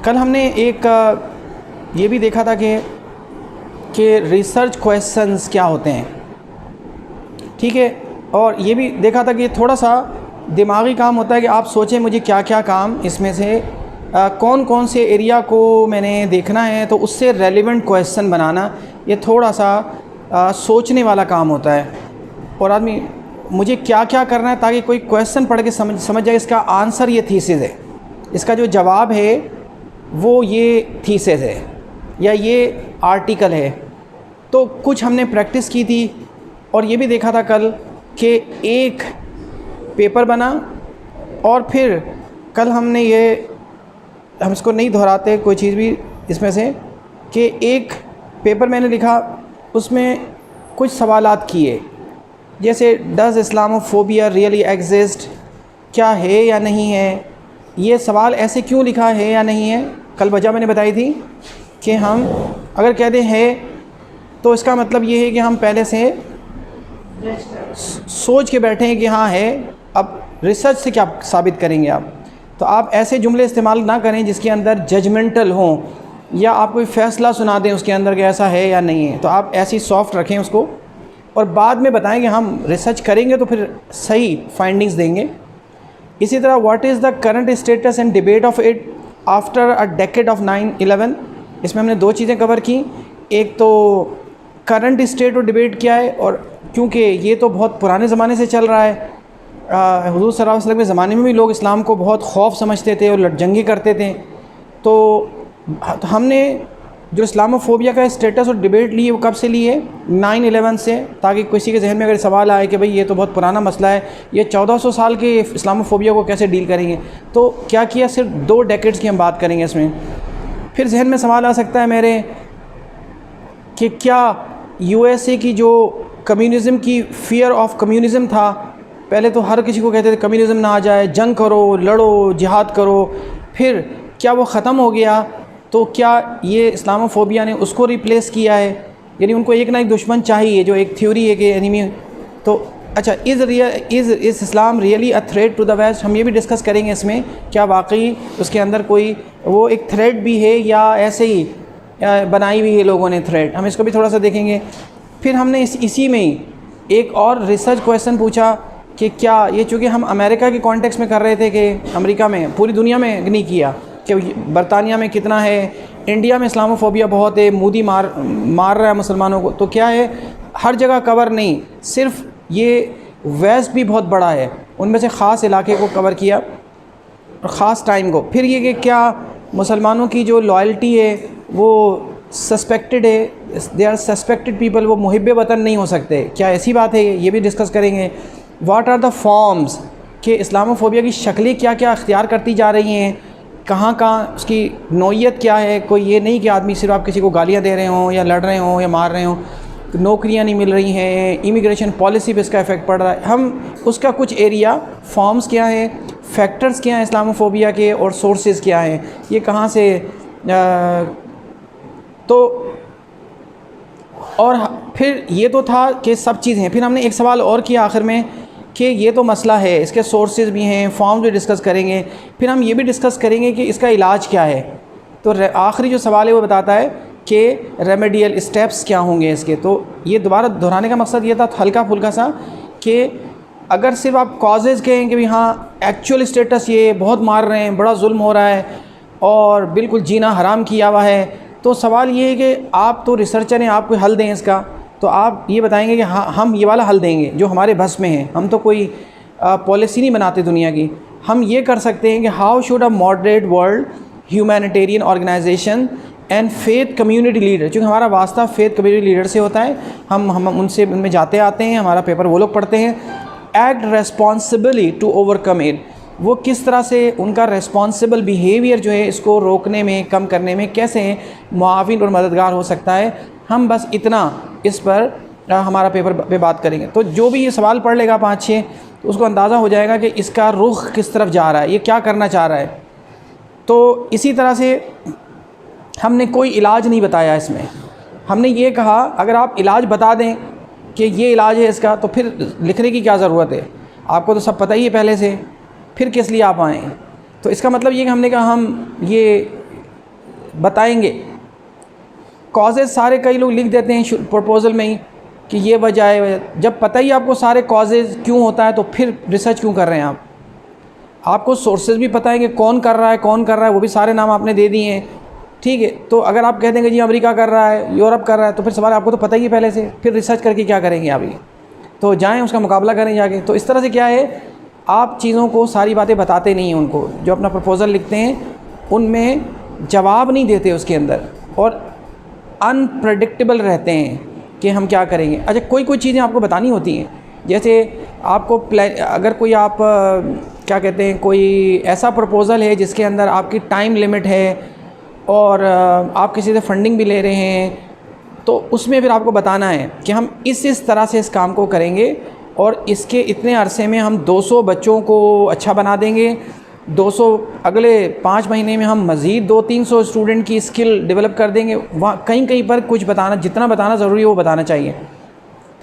कल हमने एक ये भी देखा था कि रिसर्च क्वेश्चंस क्या होते हैं, ठीक है। और ये भी देखा था कि थोड़ा सा दिमागी काम होता है कि आप सोचें मुझे क्या क्या काम इसमें से कौन कौन से एरिया को मैंने देखना है, तो उससे रेलिवेंट क्वेश्चन बनाना ये थोड़ा सा सोचने वाला काम होता है। और आदमी मुझे क्या क्या करना है ताकि कोई क्वेश्चन पढ़ के समझ जाए इसका आंसर ये थीसिस है, इसका जो जवाब है वो ये थीसिस है या ये आर्टिकल है। तो कुछ हमने प्रैक्टिस की थी और ये भी देखा था कल कि एक पेपर बना, और फिर कल हमने हम इसको नहीं दोहराते कोई चीज़ भी इसमें से, कि एक पेपर मैंने लिखा, उसमें कुछ सवालात किए, जैसे डज़ इस्लामोफोबिया रियली एग्जिस्ट, क्या है या नहीं है, ये सवाल ऐसे क्यों लिखा है या नहीं है। कल वजह मैंने बताई थी कि हम अगर कहते हैं तो इसका मतलब ये है कि हम पहले से सोच के बैठे हैं कि हाँ है, अब रिसर्च से क्या साबित करेंगे आप। तो आप ऐसे जुमले इस्तेमाल ना करें जिसके अंदर जजमेंटल हों या आप कोई फ़ैसला सुना दें उसके अंदर कि ऐसा है या नहीं है। तो आप ऐसी सॉफ्ट रखें उसको और बाद में बताएं कि हम रिसर्च करेंगे तो फिर सही फाइंडिंग्स देंगे। इसी तरह what is the current status and debate of it after a decade of 9/11। इसमें हमने दो चीज़ें कवर की, एक तो करंट स्टेट और डिबेट क्या है, और क्योंकि ये तो बहुत पुराने ज़माने से चल रहा है, हुज़ूर सल्लल्लाहु अलैहि वसल्लम के ज़माने में भी लोग इस्लाम को बहुत खौफ समझते थे और जंगे करते थे। तो हमने जो इस्लामोफोबिया का स्टेटस और डिबेट ली है वो कब से ली है, 9/11 से, ताकि किसी के जहन में अगर सवाल आए कि भाई ये तो बहुत पुराना मसला है, ये 1400 साल के इस्लामोफोबिया को कैसे डील करेंगे। तो क्या किया, सिर्फ 2 डेकेड्स की हम बात करेंगे इसमें। फिर जहन में सवाल आ सकता है मेरे कि क्या USA की जो कम्युनिज़म की फ़ियर ऑफ कम्युनिज़म था, पहले तो हर किसी को कहते थे कम्युनिज़म ना आ जाए, जंग करो, लड़ो, जिहाद करो, फिर क्या वो ख़त्म हो गया, तो क्या ये इस्लामोफोबिया ने उसको रिप्लेस किया है, यानी उनको एक ना एक दुश्मन चाहिए, जो एक थ्योरी है कि एनिमी। तो अच्छा, is Islam really a threat to the West, हम ये भी डिस्कस करेंगे इसमें, क्या वाकई उसके अंदर कोई वो एक थ्रेट भी है या ऐसे ही बनाई हुई है लोगों ने थ्रेट, हम इसको भी थोड़ा सा देखेंगे। फिर हमने इसी में ही एक और रिसर्च क्वेश्चन पूछा कि क्या ये, चूँकि हम अमेरिका के कॉन्टेक्स्ट में कर रहे थे कि अमेरिका में, पूरी दुनिया में नहीं किया कि बरतानिया में कितना है, इंडिया में इस्लामोफोबिया बहुत है, मोदी मार रहा है मुसलमानों को, तो क्या है हर जगह कवर नहीं, सिर्फ ये वेस्ट भी बहुत बड़ा है, उनमें से ख़ास इलाके को कवर किया और ख़ास टाइम को। फिर ये कि क्या मुसलमानों की जो लॉयल्टी है वो सस्पेक्टेड है, दे आर सस्पेक्टेड पीपल, वो मुहिब वतन नहीं हो सकते, क्या ऐसी बात है, ये भी डिस्कस करेंगे। व्हाट आर द फॉर्म्स, कि इस्लामोफोबिया की शक्लें क्या क्या अख्तियार करती जा रही हैं, कहाँ कहाँ उसकी नौइयत क्या है। कोई ये नहीं कि आदमी सिर्फ आप किसी को गालियाँ दे रहे हों या लड़ रहे हों या मार रहे हों, नौकरियाँ नहीं मिल रही हैं, इमिग्रेशन पॉलिसी पे इसका इफ़ेक्ट पड़ रहा है। हम उसका कुछ एरिया, फॉर्म्स क्या हैं, फैक्टर्स क्या हैं इस्लामोफोबिया के, और सोर्सेज क्या हैं, ये कहाँ से तो। और फिर ये तो था कि सब चीज़ें, फिर हमने एक सवाल और किया आखिर में कि ये तो मसला है, इसके सोर्सेज भी हैं, फॉर्म्स भी डिस्कस करेंगे, फिर हम ये भी डिस्कस करेंगे कि इसका इलाज क्या है। तो आखिरी जो सवाल है वो बताता है कि रेमेडियल स्टेप्स क्या होंगे इसके। तो ये दोबारा दोहराने का मकसद ये था हल्का फुल्का सा, कि अगर सिर्फ आप कॉजेज़ कहें कि भाई हाँ एक्चुअल स्टेटस ये बहुत मार रहे हैं, बड़ा जुल्म हो रहा है और बिल्कुल जीना हराम किया हुआ है, तो सवाल ये है कि आप तो रिसर्चर हैं, आप कोई हल दें इसका। तो आप ये बताएंगे कि हाँ हम ये वाला हल देंगे जो हमारे बस में है, हम तो कोई पॉलिसी नहीं बनाते दुनिया की। हम ये कर सकते हैं कि how should a moderate world humanitarian organisation and faith community leader, क्योंकि हमारा वास्ता फेथ कम्युनिटी लीडर से होता है, हम उनसे उनमें जाते आते हैं, हमारा पेपर वो लोग पढ़ते हैं। Act responsibly to overcome it, वो किस तरह से उनका रेस्पॉन्सिबल बिहेवियर जो है इसको रोकने में, कम करने में कैसे मुआविन और मददगार हो सकता है। हम बस इतना इस पर हमारा पेपर पे बात करेंगे। तो जो भी ये सवाल पढ़ लेगा 5-6, तो उसको अंदाज़ा हो जाएगा कि इसका रुख किस तरफ जा रहा है, ये क्या करना चाह रहा है। तो इसी तरह से हमने कोई इलाज नहीं बताया इसमें, हमने ये कहा अगर आप इलाज बता दें कि ये इलाज है इसका, तो फिर लिखने की क्या ज़रूरत है, आपको तो सब पता ही है पहले से, फिर किस लिए आप आएँ। तो इसका मतलब ये कि हमने कहा हम ये बताएंगे। कॉजेज़ सारे कई लोग लिख देते हैं प्रपोज़ल में ही कि ये वजह है, जब पता ही आपको सारे कॉजेज़ क्यों होता है तो फिर रिसर्च क्यों कर रहे हैं आप? आपको सोर्सेज भी पता है कि कौन कर रहा है, वो भी सारे नाम आपने दे दिए हैं, ठीक है। तो अगर आप कह देंगे जी अमेरिका कर रहा है, यूरोप कर रहा है, तो फिर सवाल आपको तो पता ही है पहले से, फिर रिसर्च करके क्या करेंगे आप? ये तो जाएँ उसका मुकाबला करें जाके। तो इस तरह से क्या है, आप चीज़ों को सारी बातें बताते नहीं हैं उनको, जो अपना प्रपोज़ल लिखते हैं उनमें जवाब नहीं देते उसके अंदर, और अनप्रडिक्टेबल रहते हैं कि हम क्या करेंगे। अच्छा, कोई चीज़ें आपको बतानी होती हैं, जैसे आपको अगर कोई आप क्या कहते हैं, कोई ऐसा प्रपोज़ल है जिसके अंदर आपकी टाइम लिमिट है और आप किसी से फंडिंग भी ले रहे हैं, तो उसमें फिर आपको बताना है कि हम इस तरह से इस काम को करेंगे और इसके इतने अरसे में हम 200 बच्चों को अच्छा बना देंगे, 200 अगले 5 महीने में हम मज़ीद 200-300 स्टूडेंट की स्किल डेवलप कर देंगे। वहाँ कहीं पर कुछ बताना, जितना बताना ज़रूरी है वो बताना चाहिए,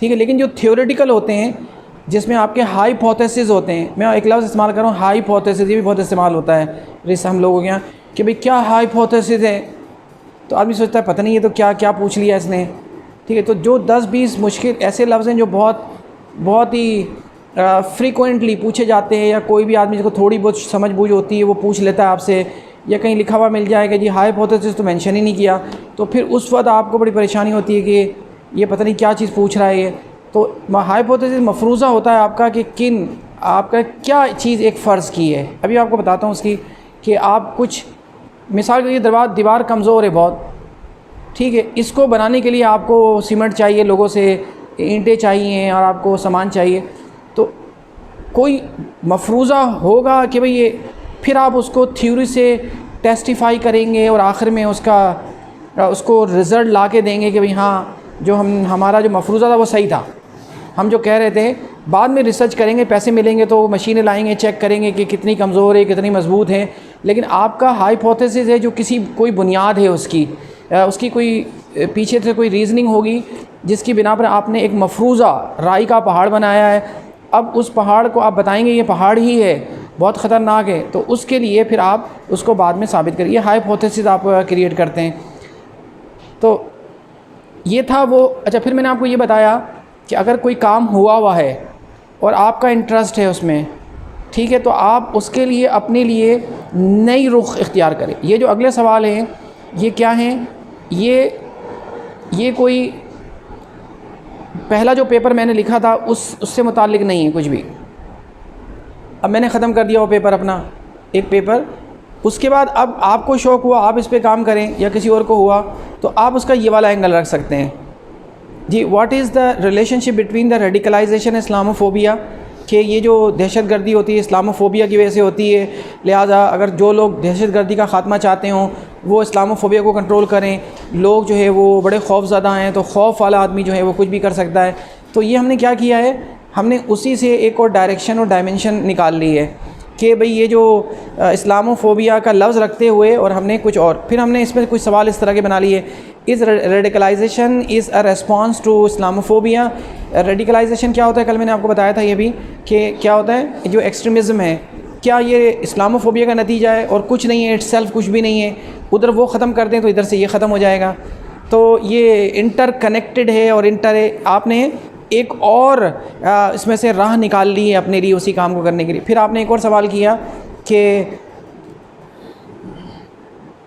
ठीक है। लेकिन जो थियोरेटिकल होते हैं, जिसमें आपके हाइपोथेसिस होते हैं, मैं एक लफ्ज़ इस्तेमाल कर रहा हूँ हाइपोथेसिस, ये भी बहुत इस्तेमाल होता है हम लोगों के यहाँ कि भाई क्या हाइपोथेसिस है, तो आदमी सोचता है पता नहीं ये तो क्या क्या पूछ लिया इसने, ठीक है। तो जो 10-20 मुश्किल ऐसे लफ्ज़ हैं जो बहुत ही फ्रीक्वेंटली पूछे जाते हैं, या कोई भी आदमी जिसको थोड़ी बहुत समझ बूझ होती है वो पूछ लेता है आपसे, या कहीं लिखा हुआ मिल जाएगा जी हाइपोथेसिस तो मेंशन ही नहीं किया, तो फिर उस वक्त आपको बड़ी परेशानी होती है कि ये पता नहीं क्या चीज़ पूछ रहा है ये। तो हाइपोथेसिस मफरूज़ा होता है आपका कि आपका क्या चीज़ एक फ़र्ज़ की है। अभी आपको बताता हूँ उसकी, कि आप कुछ मिसाल के लिए दीवार कमज़ोर है बहुत, ठीक है, इसको बनाने के लिए आपको सीमेंट चाहिए, लोगों से ईंटें चाहिए और आपको सामान चाहिए, तो कोई मफरूज़ा होगा कि भाई ये, फिर आप उसको थ्योरी से टेस्टिफाई करेंगे और आखिर में उसको रिज़ल्ट ला के देंगे कि भाई हाँ जो हमारा जो मफरूज़ा था वो सही था, हम जो कह रहे थे। बाद में रिसर्च करेंगे, पैसे मिलेंगे तो मशीनें लाएंगे, चेक करेंगे कि कितनी कमज़ोर है, कितनी मजबूत है, लेकिन आपका हाइपोथेसिस है जो कोई बुनियाद है उसकी कोई पीछे से कोई रीज़निंग होगी जिसकी बिना पर आपने एक मफरूज़ा राई का पहाड़ बनाया है। अब उस पहाड़ को आप बताएंगे ये पहाड़ ही है, बहुत ख़तरनाक है, तो उसके लिए फिर आप उसको बाद में साबित करिए, हाइपोथेसिस आप क्रिएट करते हैं। तो ये था वो। अच्छा, फिर मैंने आपको ये बताया कि अगर कोई काम हुआ है और आपका इंटरेस्ट है उसमें, ठीक है, तो आप उसके लिए अपने लिए नई रुख इख्तियार करें। ये जो अगले सवाल हैं ये क्या हैं, ये कोई पहला जो पेपर मैंने लिखा था उससे मुताल्लिक़ नहीं है कुछ भी। अब मैंने ख़त्म कर दिया वो पेपर, अपना एक पेपर। उसके बाद अब आपको शौक़ हुआ आप इस पे काम करें, या किसी और को हुआ, तो आप उसका ये वाला एंगल रख सकते हैं जी, what is the relationship between the radicalization Islamophobia, कि ये जो दहशतगर्दी होती है इस्लामोफोबिया की वजह से होती है, लिहाजा अगर जो लोग दहशतगर्दी का ख़ात्मा चाहते हों वो इस्लामोफोबिया को कंट्रोल करें। लोग जो है वो बड़े खौफज़दा हैं, तो खौफ वाला आदमी जो है वो कुछ भी कर सकता है। तो ये हमने क्या किया है, हमने उसी से एक और डायरेक्शन और डायमेंशन निकाल ली है कि भाई ये जो इस्लामोफोबिया का लफ्ज़ रखते हुए और हमने कुछ और, फिर हमने इसमें कुछ सवाल इस तरह के बना लिए, is radicalisation is a response to Islamophobia. Radicalisation क्या होता है, कल मैंने आपको बताया था ये भी कि क्या होता है, जो एक्सट्रीमिज़म है क्या ये इस्लामोफोबिया का नतीजा है और कुछ नहीं है, इट्सेल्फ कुछ भी नहीं है, उधर वो ख़त्म कर दें तो इधर से ये ख़त्म हो जाएगा। तो ये इंटर कनेक्टेड है और आपने एक और इसमें से राह निकाल ली है अपने लिए उसी काम को करने के लिए। फिर आपने एक और सवाल किया कि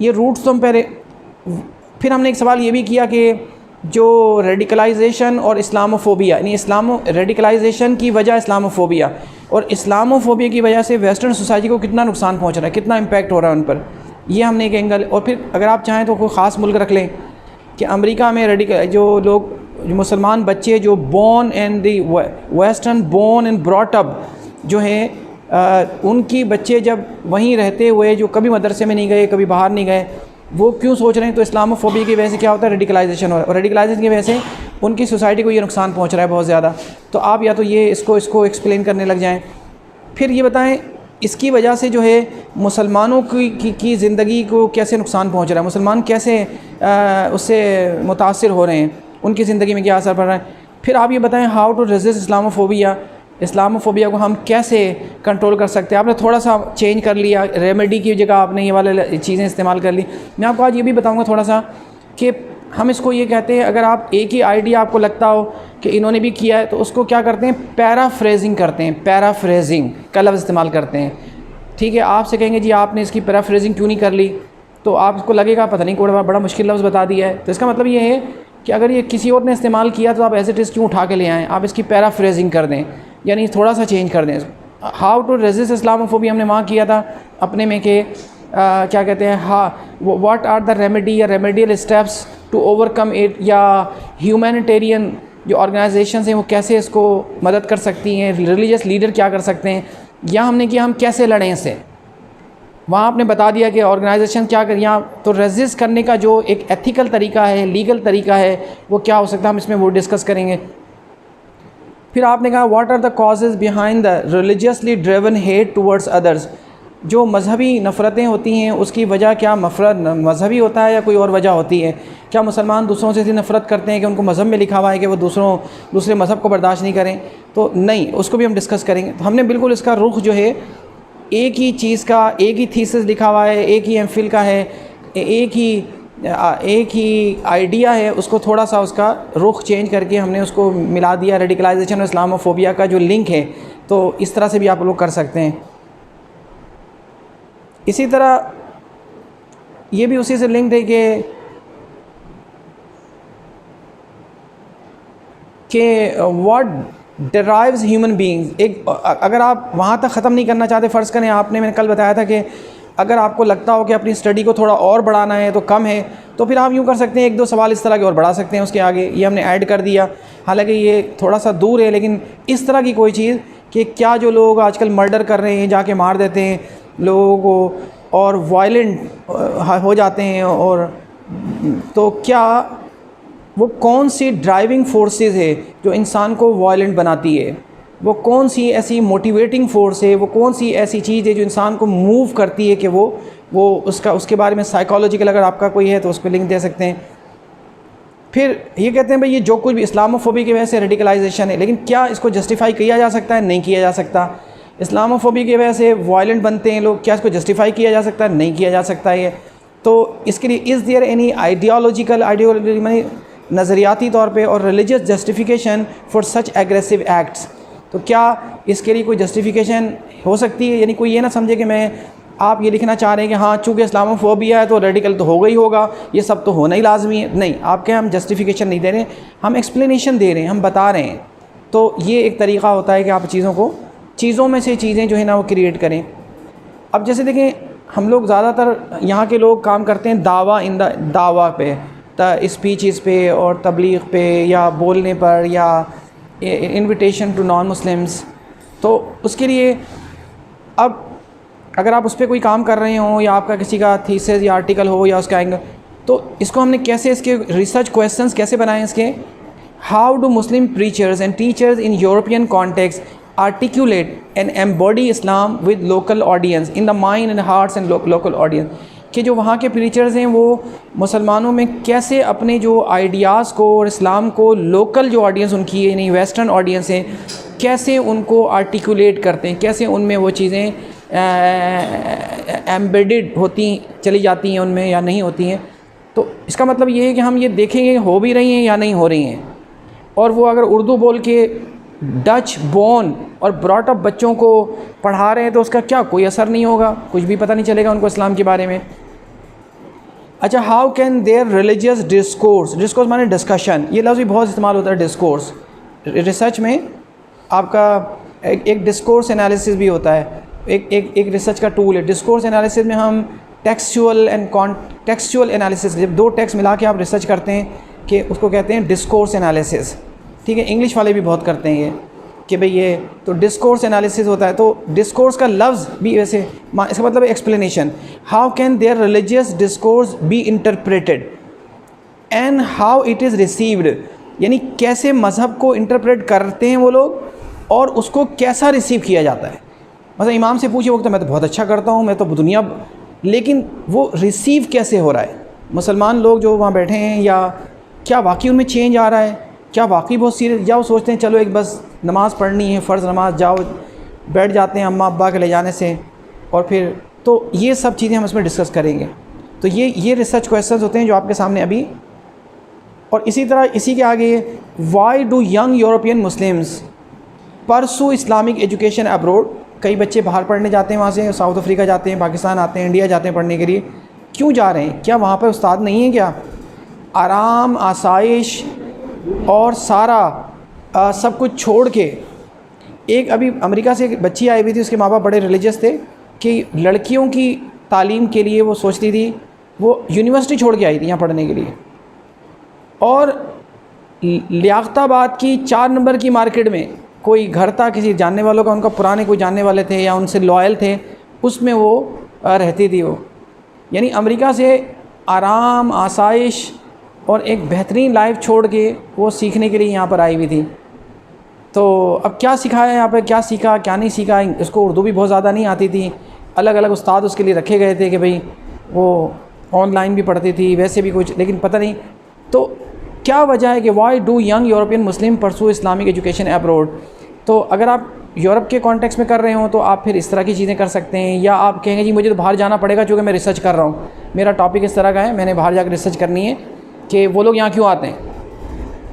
ये रूट्स तुम पहले, फिर हमने एक सवाल ये भी किया कि जो रेडिकलाइजेशन और इस्लामोफोबिया, यानी रेडिकलाइजेशन की वजह इस्लामोफोबिया और इस्लामोफोबिया की वजह से वेस्टर्न सोसाइटी को कितना नुकसान पहुंच रहा है, कितना इम्पैक्ट हो रहा है उन पर, ये हमने एक एंगल। और फिर अगर आप चाहें तो कोई ख़ास मुल्क रख लें कि अमेरिका में जो लोग, जो मुसलमान बच्चे जो born and the western born and brought up जो है उनकी बच्चे जब वहीं रहते हुए जो कभी मदरसे में नहीं गए, कभी बाहर नहीं गए, वो क्यों सोच रहे हैं, तो इस्लामोफोबिया की वजह से क्या होता है, रेडिकलाइजेशन हो रहा है, और रेडिकलाइजेशन की वजह से उनकी सोसाइटी को ये नुकसान पहुंच रहा है बहुत ज़्यादा। तो आप या तो ये इसको एक्सप्लेन करने लग जाएं, फिर ये बताएं इसकी वजह से जो है मुसलमानों की ज़िंदगी को कैसे नुकसान पहुंच रहा है, मुसलमान कैसे उससे मुतासर हो रहे हैं, उनकी ज़िंदगी में क्या असर पड़ रहा है। फिर आप ये बताएं how to resist Islamophobia, Islamophobia को हम कैसे कंट्रोल कर सकते हैं। आपने थोड़ा सा चेंज कर लिया, रेमेडी की जगह आपने ये वाले चीज़ें इस्तेमाल कर ली। मैं आपको आज ये भी बताऊंगा थोड़ा सा कि हम इसको ये कहते हैं, अगर आप एक ही आइडिया आपको लगता हो कि इन्होंने भी किया है, तो उसको क्या करते हैं, पैराफ्रेजिंग करते हैं, पैराफ्रेजिंग का लफ्ज़ इस्तेमाल करते हैं। ठीक है, आपसे कहेंगे जी आपने इसकी पैराफ्रेजिंग क्यों नहीं कर ली, तो आपको लगेगा पता नहीं कोई बड़ा मुश्किल लफ्ज़ बता दिया है। तो इसका मतलब ये है कि अगर ये किसी और ने इस्तेमाल किया तो आप एज इट इज़ क्यों उठा के ले आएँ, आप इसकी पैराफ्रेजिंग कर दें, यानी थोड़ा सा चेंज कर दें। हाउ टू रेजिस्ट इस्लामोफोबिया हमने वहाँ किया था अपने में कि क्या कहते हैं, हाँ व्हाट आर द रेमेडी या remedial steps to overcome it, या ह्यूमैनिटेरियन जो ऑर्गेनाइजेशंस हैं वो कैसे इसको मदद कर सकती हैं, रिलीजियस लीडर क्या कर सकते हैं, या हमने किया हम कैसे लड़ें इससे। वहाँ आपने बता दिया कि ऑर्गेनाइजेशन क्या कर, यहाँ तो रेजिस्ट करने का जो एक एथिकल तरीका है, लीगल तरीका है, वो क्या हो सकता है, हम इसमें वो डिस्कस करेंगे। फिर आपने कहा what are the causes behind the religiously driven hate towards others, जो मजहबी नफ़रतें होती हैं उसकी वजह क्या मजहबी होता है या कोई और वजह होती है। क्या मुसलमान दूसरों से इतनी नफ़रत करते हैं कि उनको मज़हब में लिखा हुआ है कि वो दूसरे मज़हब को बर्दाश्त नहीं करें, तो नहीं, उसको भी हम डिस्कस करेंगे। तो हमने बिल्कुल इसका रुख जो है, एक ही चीज़ का एक ही थीसिस लिखा हुआ है, एक ही एमफिल का है, एक ही आइडिया है, उसको थोड़ा सा उसका रुख चेंज करके हमने उसको मिला दिया। रेडिकलाइजेशन और इस्लामोफोबिया का जो लिंक है, तो इस तरह से भी आप लोग कर सकते हैं। इसी तरह ये भी उसी से लिंक्ड है कि व्हाट डिराइव्स ह्यूमन बीइंग्स। एक अगर आप वहाँ तक ख़त्म नहीं करना चाहते, फ़र्ज़ करें मैंने कल बताया था कि अगर आपको लगता हो कि अपनी स्टडी को थोड़ा और बढ़ाना है तो कम है, तो फिर आप यूँ कर सकते हैं, एक दो सवाल इस तरह के और बढ़ा सकते हैं उसके आगे। ये हमने ऐड कर दिया, हालांकि ये थोड़ा सा दूर है, लेकिन इस तरह की कोई चीज़ कि क्या जो लोग आजकल मर्डर कर रहे हैं, जाके मार देते हैं लोगों को और वायलेंट हो जाते हैं, और तो क्या वो कौन सी ड्राइविंग फोर्सेस है जो इंसान को वायलेंट बनाती है, वो कौन सी ऐसी मोटिवेटिंग फोर्स है, वो कौन सी ऐसी चीज़ है जो इंसान को मूव करती है कि वो उसके बारे में साइकोलॉजिकल अगर आपका कोई है तो उस पर लिंक दे सकते हैं। फिर ये कहते हैं भाई ये जो कुछ भी इस्लामोफोबिया की वजह से रेडिकलाइजेशन है, लेकिन क्या इसको जस्टिफाई किया जा सकता है? नहीं किया जा सकता। इस्लामोफोबिया की वजह से वायलेंट बनते हैं लोग, क्या इसको जस्टिफाई किया जा सकता है? नहीं किया जा सकता है। तो इसके लिए इज़ देयर एनी आइडियोलॉजी मानी नज़रियाती तौर पे और religious justification for such aggressive acts, तो क्या इसके लिए कोई जस्टिफिकेशन हो सकती है? यानी कोई ये ना समझे कि आप ये लिखना चाह रहे हैं कि हाँ चूँकि इस्लामोफोबिया है तो रेडिकल तो होगा ही होगा, ये सब तो होना ही लाजमी है। नहीं, आपके हम जस्टिफिकेशन नहीं दे रहे, हम एक्सप्लेनेशन दे रहे हैं, हम बता रहे हैं। तो ये एक तरीक़ा होता है कि आप चीज़ों में से चीज़ें जो है ना वो क्रिएट करें। अब जैसे देखें, हम लोग ज़्यादातर यहाँ के लोग काम करते हैं दावा पे, स्पीचेस पे और तबलीग पे या बोलने पर या इनविटेशन टू नॉन मुस्लिम्स। तो उसके लिए अब अगर आप उस पर कोई काम कर रहे हो या आपका किसी का थीसिस या आर्टिकल हो या उसका एंगल, तो इसको हमने कैसे इसके रिसर्च क्वेश्चंस कैसे बनाए इसके, how do Muslim preachers and teachers in European context articulate and embody Islam with local audience in the mind and hearts and local audience, कि जो वहाँ के प्रीचर्स हैं वो मुसलमानों में कैसे अपने जो आइडियाज़ को और इस्लाम को लोकल जो ऑडियंस उनकी है, नहीं वेस्टर्न ऑडियंस है, कैसे उनको आर्टिकुलेट करते हैं, कैसे उनमें वो चीज़ें एम्बेडेड होती चली जाती हैं उनमें या नहीं होती हैं। तो इसका मतलब ये है कि हम ये देखेंगे हो भी रही हैं या नहीं हो रही हैं। और वो अगर उर्दू बोल के डच बोर्न और ब्रॉट अप बच्चों को पढ़ा रहे हैं तो उसका क्या कोई असर नहीं होगा, कुछ भी पता नहीं चलेगा उनको इस्लाम के बारे में। अच्छा, how can there religious discourse माने डिस्कशन, ये लफ्ज़ भी बहुत इस्तेमाल होता है डिस्कोर्स। रिसर्च में आपका एक डिस्कोर्स एनालिसिस भी होता है, एक रिसर्च का टूल है। डिस्कोर्स एनालिसिस में हम टेक्सचुअल एंड कॉन्टेक्सचुअल एनालिसिस, जब दो टेक्स्ट मिला के आप रिसर्च करते हैं कि उसको कहते हैं डिस्कोर्स एनालिसिस। ठीक है, इंग्लिश वाले भी बहुत करते हैं ये कि भाई ये तो डिस्कोर्स एनालिसिस होता है। तो डिस्कोर्स का लफ्ज़ भी वैसे इसका मतलब explanation, how can there religious discourse be interpreted and how it is received, यानी कैसे मज़हब को इंटरप्रेट करते हैं वो लोग और उसको कैसा रिसीव किया जाता है। मतलब इमाम से पूछे वक्त मैं तो बहुत अच्छा करता हूँ, मैं तो दुनिया, लेकिन वो रिसीव कैसे हो रहा है, मुसलमान लोग जो वहाँ बैठे हैं, या क्या वाकई उनमें चेंज आ रहा है, क्या वाकई बहुत सीरियस, या वो सोचते हैं चलो एक बस नमाज़ पढ़नी है, फ़र्ज़ नमाज, जाओ बैठ जाते हैं अम्मा अब्बा के ले जाने से, और फिर तो ये सब चीज़ें हम इसमें डिस्कस करेंगे। तो ये रिसर्च क्वेश्चंस होते हैं जो आपके सामने अभी। और इसी तरह इसी के आगे, why do young European Muslims pursue Islamic education abroad. कई बच्चे बाहर पढ़ने जाते हैं, वहाँ से साउथ अफ्रीका जाते हैं, पाकिस्तान आते हैं, इंडिया जाते हैं पढ़ने के लिए। क्यों जा रहे हैं? क्या वहाँ पर उस्ताद नहीं है क्या? आराम, आसाइश और सारा सब कुछ छोड़ के। एक अभी अमेरिका से एक बच्ची आई हुई थी, उसके माँ बाप बड़े रिलीजियस थे कि लड़कियों की तालीम के लिए वो सोचती थी, वो यूनिवर्सिटी छोड़ के आई थी यहाँ पढ़ने के लिए, और लियाकताबाद की 4 नंबर की मार्केट में कोई घर था किसी जानने वालों का, उनका पुराने कोई जानने वाले थे या उनसे लॉयल थे, उसमें वो रहती थी वो। यानी अमेरिका से आराम, आसाइश और एक बेहतरीन लाइफ छोड़ के वो सीखने के लिए यहाँ पर आई हुई थी। तो अब क्या सिखाया यहाँ पर, क्या सीखा क्या नहीं सीखा। उसको उर्दू भी बहुत ज़्यादा नहीं आती थी, अलग अलग उस्ताद उसके लिए रखे गए थे कि भाई वो ऑनलाइन भी पढ़ती थी, वैसे भी कुछ, लेकिन पता नहीं। तो क्या वजह है कि why do young European Muslim pursue Islamic education abroad. तो अगर आप यूरोप के कॉन्टेक्स्ट में कर रहे हो तो आप फिर इस तरह की चीज़ें कर सकते हैं, या आप कहेंगे जी मुझे तो बाहर जाना पड़ेगा चूँकि मैं रिसर्च कर रहा हूँ, मेरा टॉपिक इस तरह का है, मैंने बाहर जाकर रिसर्च करनी है कि वो लोग यहाँ क्यों आते हैं।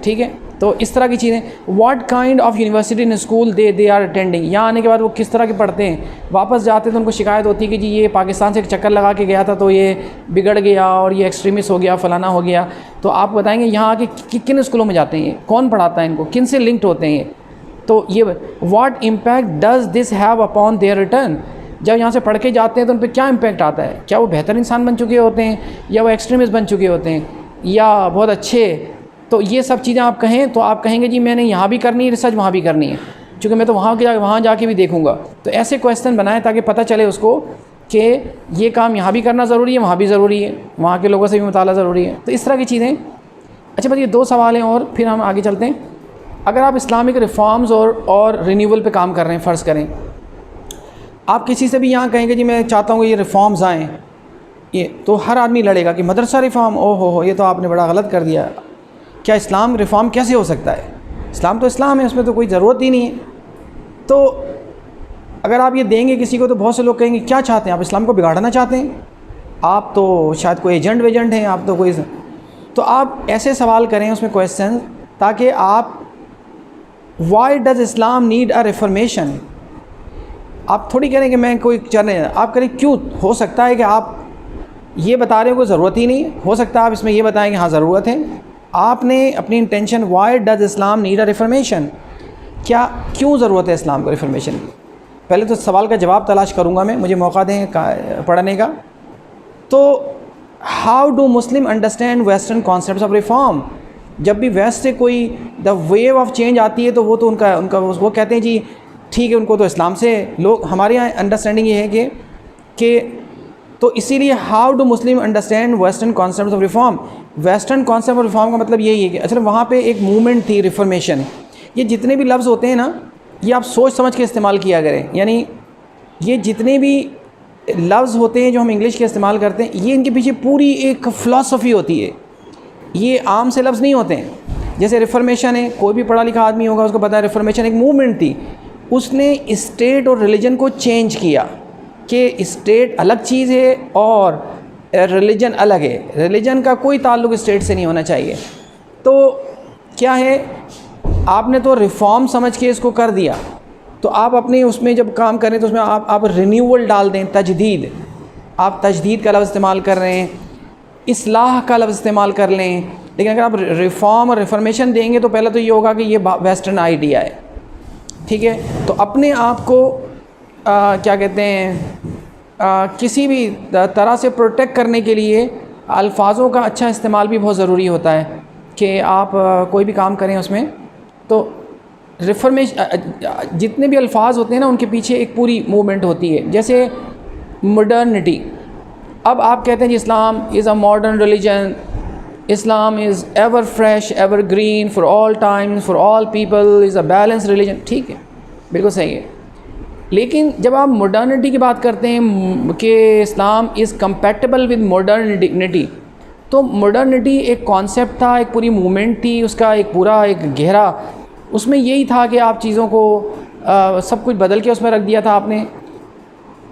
ठीक है, तो इस तरह की चीज़ें। What kind of university in school they are attending. यहाँ आने के बाद वो किस तरह के पढ़ते हैं। वापस जाते हैं तो उनको शिकायत होती है कि जी ये पाकिस्तान से एक चक्कर लगा के गया था तो ये बिगड़ गया और ये एक्सट्रीमिस्ट हो गया, फ़लाना हो गया। तो आप बताएंगे यहाँ आके किन स्कूलों में जाते हैं, ये कौन पढ़ाता है इनको, किन से लिंक्ड होते हैं ये। तो ये what impact does this have upon their return. जब यहाँ से पढ़ के जाते हैं तो उन पर क्या इम्पैक्ट आता है। क्या वो बेहतर इंसान बन चुके होते हैं, या वो एक्सट्रीमिस्ट बन चुके होते हैं, या बहुत अच्छे। तो ये सब चीज़ें आप कहें तो आप कहेंगे जी मैंने यहाँ भी करनी है रिसर्च, वहाँ भी करनी है, क्योंकि मैं तो वहाँ जाके भी देखूँगा। तो ऐसे क्वेश्चन बनाएं ताकि पता चले उसको कि ये काम यहाँ भी करना ज़रूरी है, वहाँ भी ज़रूरी है, वहाँ के लोगों से भी मुताला ज़रूरी है। तो इस तरह की चीज़ें। अच्छा बस ये 2 सवाल हैं और फिर हम आगे चलते हैं। अगर आप इस्लामिक रिफॉर्म्स और रिन्यूअल पे काम कर रहे हैं, फ़र्ज़ करें आप किसी से भी यहाँ कहेंगे जी मैं चाहता हूँ ये रिफॉर्म्स आएँ, ये तो हर आदमी लड़ेगा कि मदरसा रिफॉर्म, ओ हो ये तो आपने बड़ा गलत कर दिया। क्या इस्लाम रिफॉर्म कैसे हो सकता है? इस्लाम तो इस्लाम है, उसमें तो कोई ज़रूरत ही नहीं है। तो अगर आप ये देंगे किसी को तो बहुत से लोग कहेंगे क्या चाहते हैं आप, इस्लाम को बिगाड़ना चाहते हैं, आप तो शायद कोई एजेंट वेजेंट हैं, आप तो कोई। तो आप ऐसे सवाल करें उसमें क्वेश्चन, ताकि आप why does Islam need a reformation. आप थोड़ी करें कि मैं कोई चल रहे हैं, आप करें क्यों हो सकता है कि आप ये बता रहे हो कोई ज़रूरत ही नहीं, हो सकता है आप इसमें ये बताएं कि हाँ ज़रूरत है। आपने अपनी intention why does Islam need a reformation, क्या क्यों ज़रूरत है इस्लाम को रिफॉर्मेशन की। पहले तो सवाल का जवाब तलाश करूँगा मैं, मुझे मौका दें पढ़ने का। तो how do Muslim understand western concepts of reform. जब भी वेस्ट से कोई द वेव ऑफ चेंज आती है तो वो तो उनका वो कहते हैं जी ठीक है, उनको तो इस्लाम से लोग। हमारे यहाँ अंडरस्टैंडिंग ये है कि तो इसीलिए how do Muslim understand western concepts of reform. Western concept of reform का मतलब यही है कि अच्छा वहाँ पे एक मूवमेंट थी रिफॉर्मेशन। ये जितने भी लफ्ज़ होते हैं ना, ये आप सोच समझ के इस्तेमाल किया करें। यानी ये जितने भी लफ्ज़ होते हैं जो हम इंग्लिश के इस्तेमाल करते हैं, ये इनके पीछे पूरी एक फ़िलासफ़ी होती है, ये आम से लफ्ज़ नहीं होते हैं। जैसे रिफॉर्मेशन है, कोई भी पढ़ा लिखा आदमी होगा उसको पता है रिफॉर्मेशन एक मूवमेंट थी, उसने स्टेट और रिलीजन को चेंज किया कि स्टेट अलग चीज़ है और रिलीजन अलग है, रिलीजन का कोई ताल्लुक़ स्टेट से नहीं होना चाहिए। तो क्या है, आपने तो रिफॉर्म समझ के इसको कर दिया, तो आप अपने उसमें जब काम करें तो उसमें आप रिन्यूअल डाल दें, तजदीद। आप तजदीद का लफ्ज़ इस्तेमाल कर रहे हैं, इस्लाह का लफ्ज़ इस्तेमाल कर लें। लेकिन अगर आप रिफॉर्म और रिफॉर्मेशन देंगे तो पहले तो ये होगा कि ये वेस्टर्न आइडिया है, ठीक है। तो अपने आप को क्या कहते हैं किसी भी तरह से प्रोटेक्ट करने के लिए अल्फाज़ों का अच्छा इस्तेमाल भी बहुत ज़रूरी होता है कि आप कोई भी काम करें उसमें। तो रिफॉर्मेशन जितने भी अल्फाज होते हैं ना, उनके पीछे एक पूरी मूवमेंट होती है। जैसे मॉडर्निटी, अब आप कहते हैं जी Islam is a modern religion, Islam is ever fresh ever green for all times for all people, is a balance religion. ठीक है, बिल्कुल सही है। लेकिन जब आप मॉडर्निटी की बात करते हैं कि इस्लाम इज़ कंपैटिबल विद मॉडर्निटी, तो मॉडर्निटी एक कॉन्सेप्ट था, एक पूरी मूवमेंट थी, उसका एक पूरा एक गहरा उसमें यही था कि आप चीज़ों को सब कुछ बदल के उसमें रख दिया था आपने।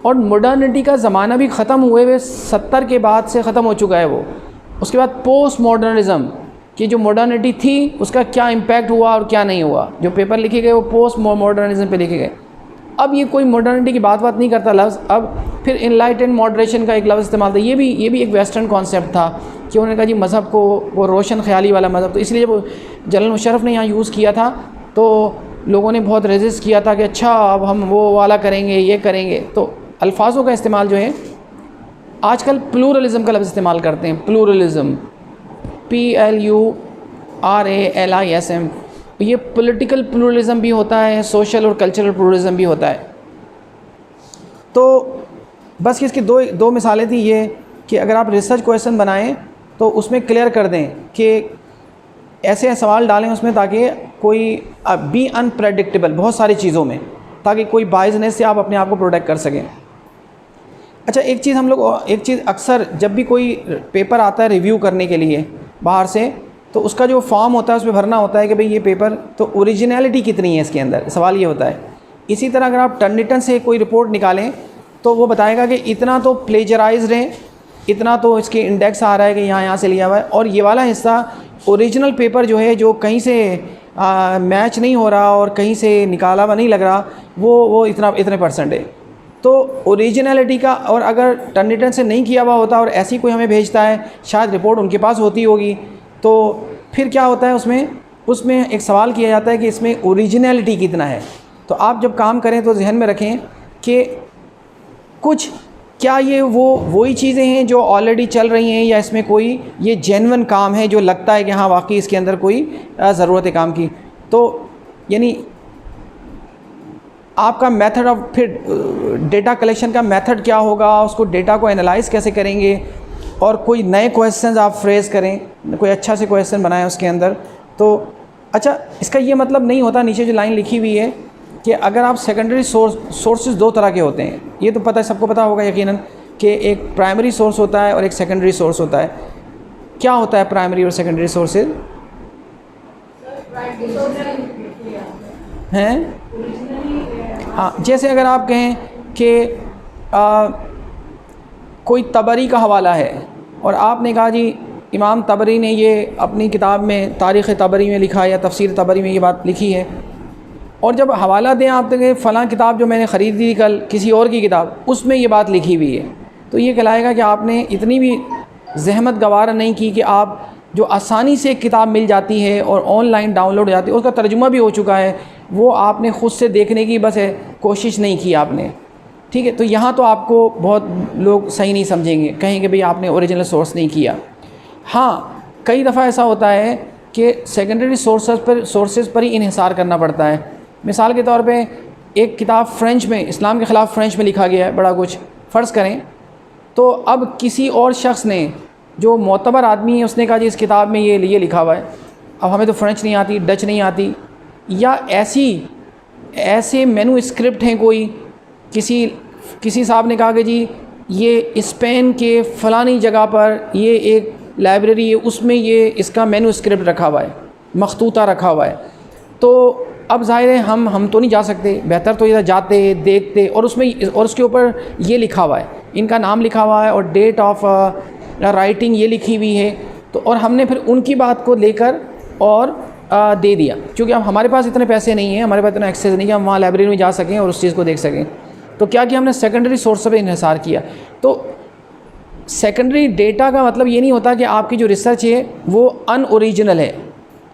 और मॉडर्निटी का ज़माना भी ख़त्म हुए हुए 70 के बाद से ख़त्म हो चुका है वो। उसके बाद पोस्ट मॉडर्निज़म कि जो मॉडर्निटी थी उसका क्या इम्पैक्ट हुआ और क्या नहीं हुआ, जो पेपर लिखे गए वो पोस्ट मॉडर्निज़म पे लिखे गए। अब ये कोई मॉडर्निटी की बात नहीं करता लफ्ज़। अब फिर इनलाइटेंड मॉडरेशन का एक लफ्ज़ इस्तेमाल था, ये भी एक वेस्टर्न कॉन्सेप्ट था कि उन्होंने कहा जी मज़हब को वो रोशन ख्याली वाला मज़हब, तो इसलिए वो जनरल मुशर्रफ ने यहाँ यूज़ किया था तो लोगों ने बहुत रेजिस्ट किया था कि अच्छा अब हम वो वाला करेंगे, ये करेंगे। तो अल्फाजों का इस्तेमाल जो है आजकल प्लूरलिज़म का लफ्ज़ इस्तेमाल करते हैं, प्लूरलिज़म PLURALISM। ये पॉलिटिकल प्लूरलिज़म भी होता है, सोशल और कल्चरल प्लूरलिज़म भी होता है। तो बस इसकी दो मिसालें थी ये कि अगर आप रिसर्च क्वेश्चन बनाएं तो उसमें क्लियर कर दें कि ऐसे सवाल डालें उसमें ताकि कोई बी अनप्रेडिक्टेबल बहुत सारी चीज़ों में, ताकि कोई बायसनेस से आप अपने आप को प्रोटेक्ट कर सकें। अच्छा, एक चीज़ अक्सर जब भी कोई पेपर आता है रिव्यू करने के लिए बाहर से, तो उसका जो फॉर्म होता है उसमें भरना होता है कि भाई ये पेपर तो ओरिजिनलिटी कितनी है इसके अंदर, सवाल ये होता है। इसी तरह अगर आप टर्निटन से कोई रिपोर्ट निकालें तो वो बताएगा कि इतना तो प्लेजराइज्ड है, इतना तो इसके इंडेक्स आ रहा है कि यहाँ से लिया हुआ है, और ये वाला हिस्सा ओरिजिनल पेपर जो है जो कहीं से मैच नहीं हो रहा और कहीं से निकाला हुआ नहीं लग रहा, वो इतने परसेंट है। तो ओरिजिनलिटी का, और अगर टर्निटन से नहीं किया हुआ होता और ऐसी कोई हमें भेजता है, शायद रिपोर्ट उनके पास होती होगी, तो फिर क्या होता है उसमें एक सवाल किया जाता है कि इसमें ओरिजिनलिटी कितना है। तो आप जब काम करें तो जहन में रखें कि कुछ क्या ये वही चीज़ें हैं जो ऑलरेडी चल रही हैं, या इसमें कोई ये जेन्युइन काम है जो लगता है कि हाँ वाकई इसके अंदर कोई ज़रूरत है काम की। तो यानी आपका मेथड ऑफ, फिर डेटा कलेक्शन का मेथड क्या होगा, उसको डेटा को एनालाइज कैसे करेंगे, और कोई नए क्वेश्चंस आप फ्रेज़ करें, कोई अच्छा से क्वेश्चन बनाएं उसके अंदर। तो अच्छा, इसका ये मतलब नहीं होता, नीचे जो लाइन लिखी हुई है कि अगर आप सेकेंडरी सोर्सेज दो तरह के होते हैं, ये तो पता है, सबको पता होगा यकीनन कि एक प्राइमरी सोर्स होता है और एक सेकेंडरी सोर्स होता है। क्या होता है प्राइमरी और सेकेंडरी सोर्सेज हैं? हाँ, जैसे अगर आप कहें कि कोई तबरी का हवाला है और आपने कहा जी इमाम तबरी ने ये अपनी किताब में तारीख़ तबरी में लिखा है या तफसीर तबरी में ये बात लिखी है, और जब हवाला दें आप तो फ़लाँ किताब जो मैंने ख़रीदी थी कल किसी और की किताब, उसमें ये बात लिखी हुई है, तो ये कहलाएगा कि आपने इतनी भी जहमत गवारा नहीं की कि आप जो आसानी से किताब मिल जाती है और ऑनलाइन डाउनलोड हो जाती है, उसका तर्जुमा भी हो चुका है, वो आपने ख़ुद से देखने की बस कोशिश नहीं की आपने। ठीक है, तो यहाँ तो आपको बहुत लोग सही नहीं समझेंगे, कहेंगे भाई आपने ओरिजिनल सोर्स नहीं किया। हाँ, कई दफ़ा ऐसा होता है कि सेकेंडरी सोर्सेज पर ही इन्हिसार करना पड़ता है। मिसाल के तौर पे एक किताब फ़्रेंच में, इस्लाम के ख़िलाफ़ फ़्रेंच में लिखा गया है बड़ा कुछ, फ़र्ज़ करें, तो अब किसी और शख्स ने जो मोतबर आदमी है उसने कहा जी इस किताब में ये लिखा हुआ है, अब हमें तो फ़्रेंच नहीं आती, डच नहीं आती, या ऐसे मेनू स्क्रिप्ट हैं, कोई किसी साहब ने कहा कि जी ये स्पेन के फ़लानी जगह पर ये एक लाइब्रेरी है, उसमें ये इसका मेनू स्क्रिप्ट रखा हुआ है, मखतूता रखा हुआ है। तो अब ज़ाहिर है हम तो नहीं जा सकते, बेहतर तो इधर जाते देखते, और उसके ऊपर ये लिखा हुआ है, इनका नाम लिखा हुआ है और डेट ऑफ राइटिंग ये लिखी हुई है, तो और हमने फिर उनकी बात को लेकर और दे दिया, क्योंकि अब हमारे पास इतने पैसे नहीं हैं, हमारे पास इतना एक्सेस नहीं कि हम वहाँ लाइब्रेरी में जा सकें और उस चीज़ को देख सकें। तो क्या किया हमने, सेकेंडरी सोर्स पर इन्हिसार किया। तो सेकेंडरी डेटा का मतलब ये नहीं होता कि आपकी जो रिसर्च है वो अनओरिजिनल है,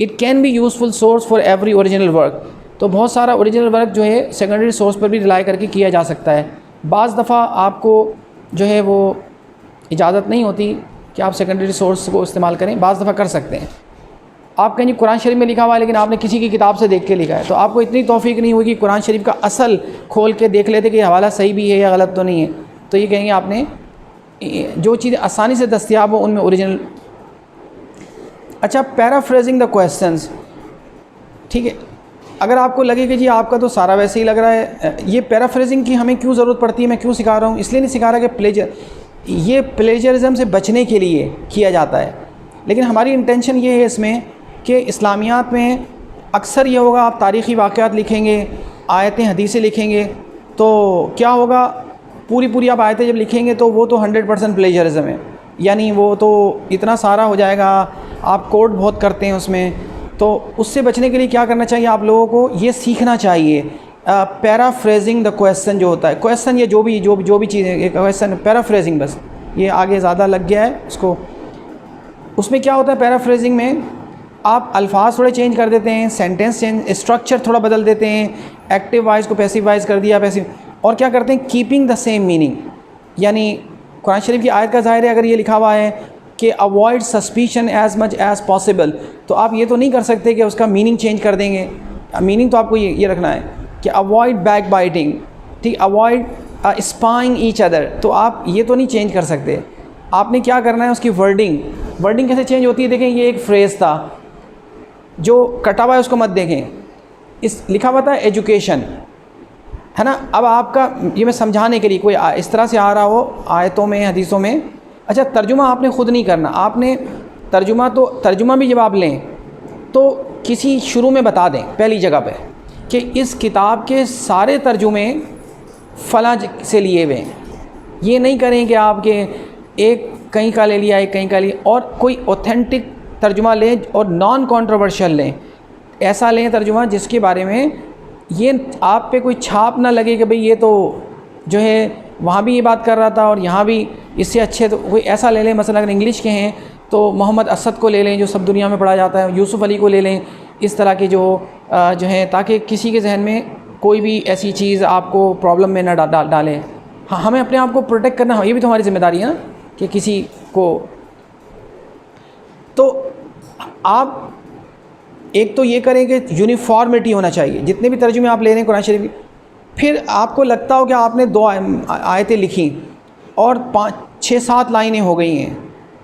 it can be useful source for every original work. तो बहुत सारा ओरिजिनल वर्क जो है सेकेंडरी सोर्स पर भी रिलाई करके किया जा सकता है। बाज़ दफ़ा आपको जो है वो इजाज़त नहीं होती कि आप सेकेंडरी सोर्स को इस्तेमाल करें, बाज़ दफ़ा कर सकते हैं। आप कहीं कुरान शरीफ में लिखा हुआ है लेकिन आपने किसी की किताब से देख के लिखा है, तो आपको इतनी तौफीक नहीं हुई कि कुरान शरीफ का असल खोल के देख लेते कि हवाला सही भी है या गलत तो नहीं है, तो ये कहेंगे आपने जो चीज़ें आसानी से दस्तयाब हो उनमें ओरिजिनल। अच्छा, पैराफ्रेजिंग द क्वेश्चंस, ठीक है, अगर आपको लगे कि जी आपका तो सारा वैसे ही लग रहा है, ये पैराफ्रेजिंग की हमें क्यों ज़रूरत पड़ती है, मैं क्यों सिखा रहा हूँ, इसलिए नहीं सिखा रहा कि ये प्लेजरिज्म से बचने के लिए किया जाता है। लेकिन हमारी इंटेंशन ये है इसमें कि इस्लामियात में अक्सर ये होगा, आप तारीख़ी वाक़यात लिखेंगे, आयतें हदीसें लिखेंगे, तो क्या होगा, पूरी आप आयतें जब लिखेंगे तो वो तो 100% प्लेजरिज्म है, यानी वो तो इतना सारा हो जाएगा, आप कोट बहुत करते हैं उसमें। तो उससे बचने के लिए क्या करना चाहिए, आप लोगों को ये सीखना चाहिए पैराफ्रेजिंग द क्वेश्चन जो होता है, क्वेश्चन ये जो भी चीज़ है, क्वेश्चन पैराफ्रेजिंग, बस ये आगे ज़्यादा लग गया है उसको। उसमें क्या होता है पैराफ्रेजिंग में, आप अल्फाज थोड़े चेंज कर देते हैं, सेंटेंस चेंज, स्ट्रक्चर थोड़ा बदल देते हैं, एक्टिव वाइज को पैसिव वाइज कर दिया, पैसिव, और क्या करते हैं कीपिंग द सेम मीनिंग। यानी कुरान शरीफ की आयत का ज़ाहिर है अगर ये लिखा हुआ है कि avoid suspicion as much as possible, तो आप ये तो नहीं कर सकते कि उसका मीनिंग चेंज कर देंगे। मीनिंग तो आपको ये रखना है कि अवॉइड बैक बाइटिंग, ठीक, अवॉइड स्पाइंग ईच अदर, तो आप ये तो नहीं चेंज कर सकते। आपने क्या करना है, उसकी वर्डिंग कैसे चेंज होती है। देखें, ये एक फ्रेज़ था जो कटा हुआ है, उसको मत देखें, इस लिखा हुआ था एजुकेशन, है ना। अब आपका ये मैं समझाने के लिए कोई इस तरह से आ रहा हो आयतों में, हदीसों में, अच्छा तर्जुमा आपने ख़ुद नहीं करना, आपने तर्जुमा भी जब आप लें तो किसी शुरू में बता दें पहली जगह पे कि इस किताब के सारे तर्जुमे फ़लाँ से लिए हुए हैं। ये नहीं करें कि आपके एक कहीं का ले लिया, एक कहीं का लिया, और कोई ऑथेंटिक तर्जुमा लें और नॉन कंट्रोवर्शियल लें। ऐसा लें तर्जुमा जिसके बारे में ये आप पे कोई छाप ना लगे कि भाई ये तो जो है वहाँ भी ये बात कर रहा था और यहाँ भी इससे अच्छे, तो कोई ऐसा ले लें। मसलन अगर इंग्लिश के हैं तो मोहम्मद असद को ले लें जो सब दुनिया में पढ़ा जाता है, यूसुफ़ अली को ले लें, इस तरह के जो हैं, ताकि किसी के जहन में कोई भी ऐसी चीज़ आपको प्रॉब्लम में ना डालें। हाँ, हमें अपने आप को प्रोटेक्ट करना, ये भी तो हमारी ज़िम्मेदारी है ना कि किसी को। तो आप एक तो ये करें कि यूनिफॉर्मिटी होना चाहिए जितने भी तर्जुमे आप ले रहे हैं कुरान शरीफ की। फिर आपको लगता हो कि आपने 2 आयतें लिखी और 5-6-7 लाइनें हो गई हैं,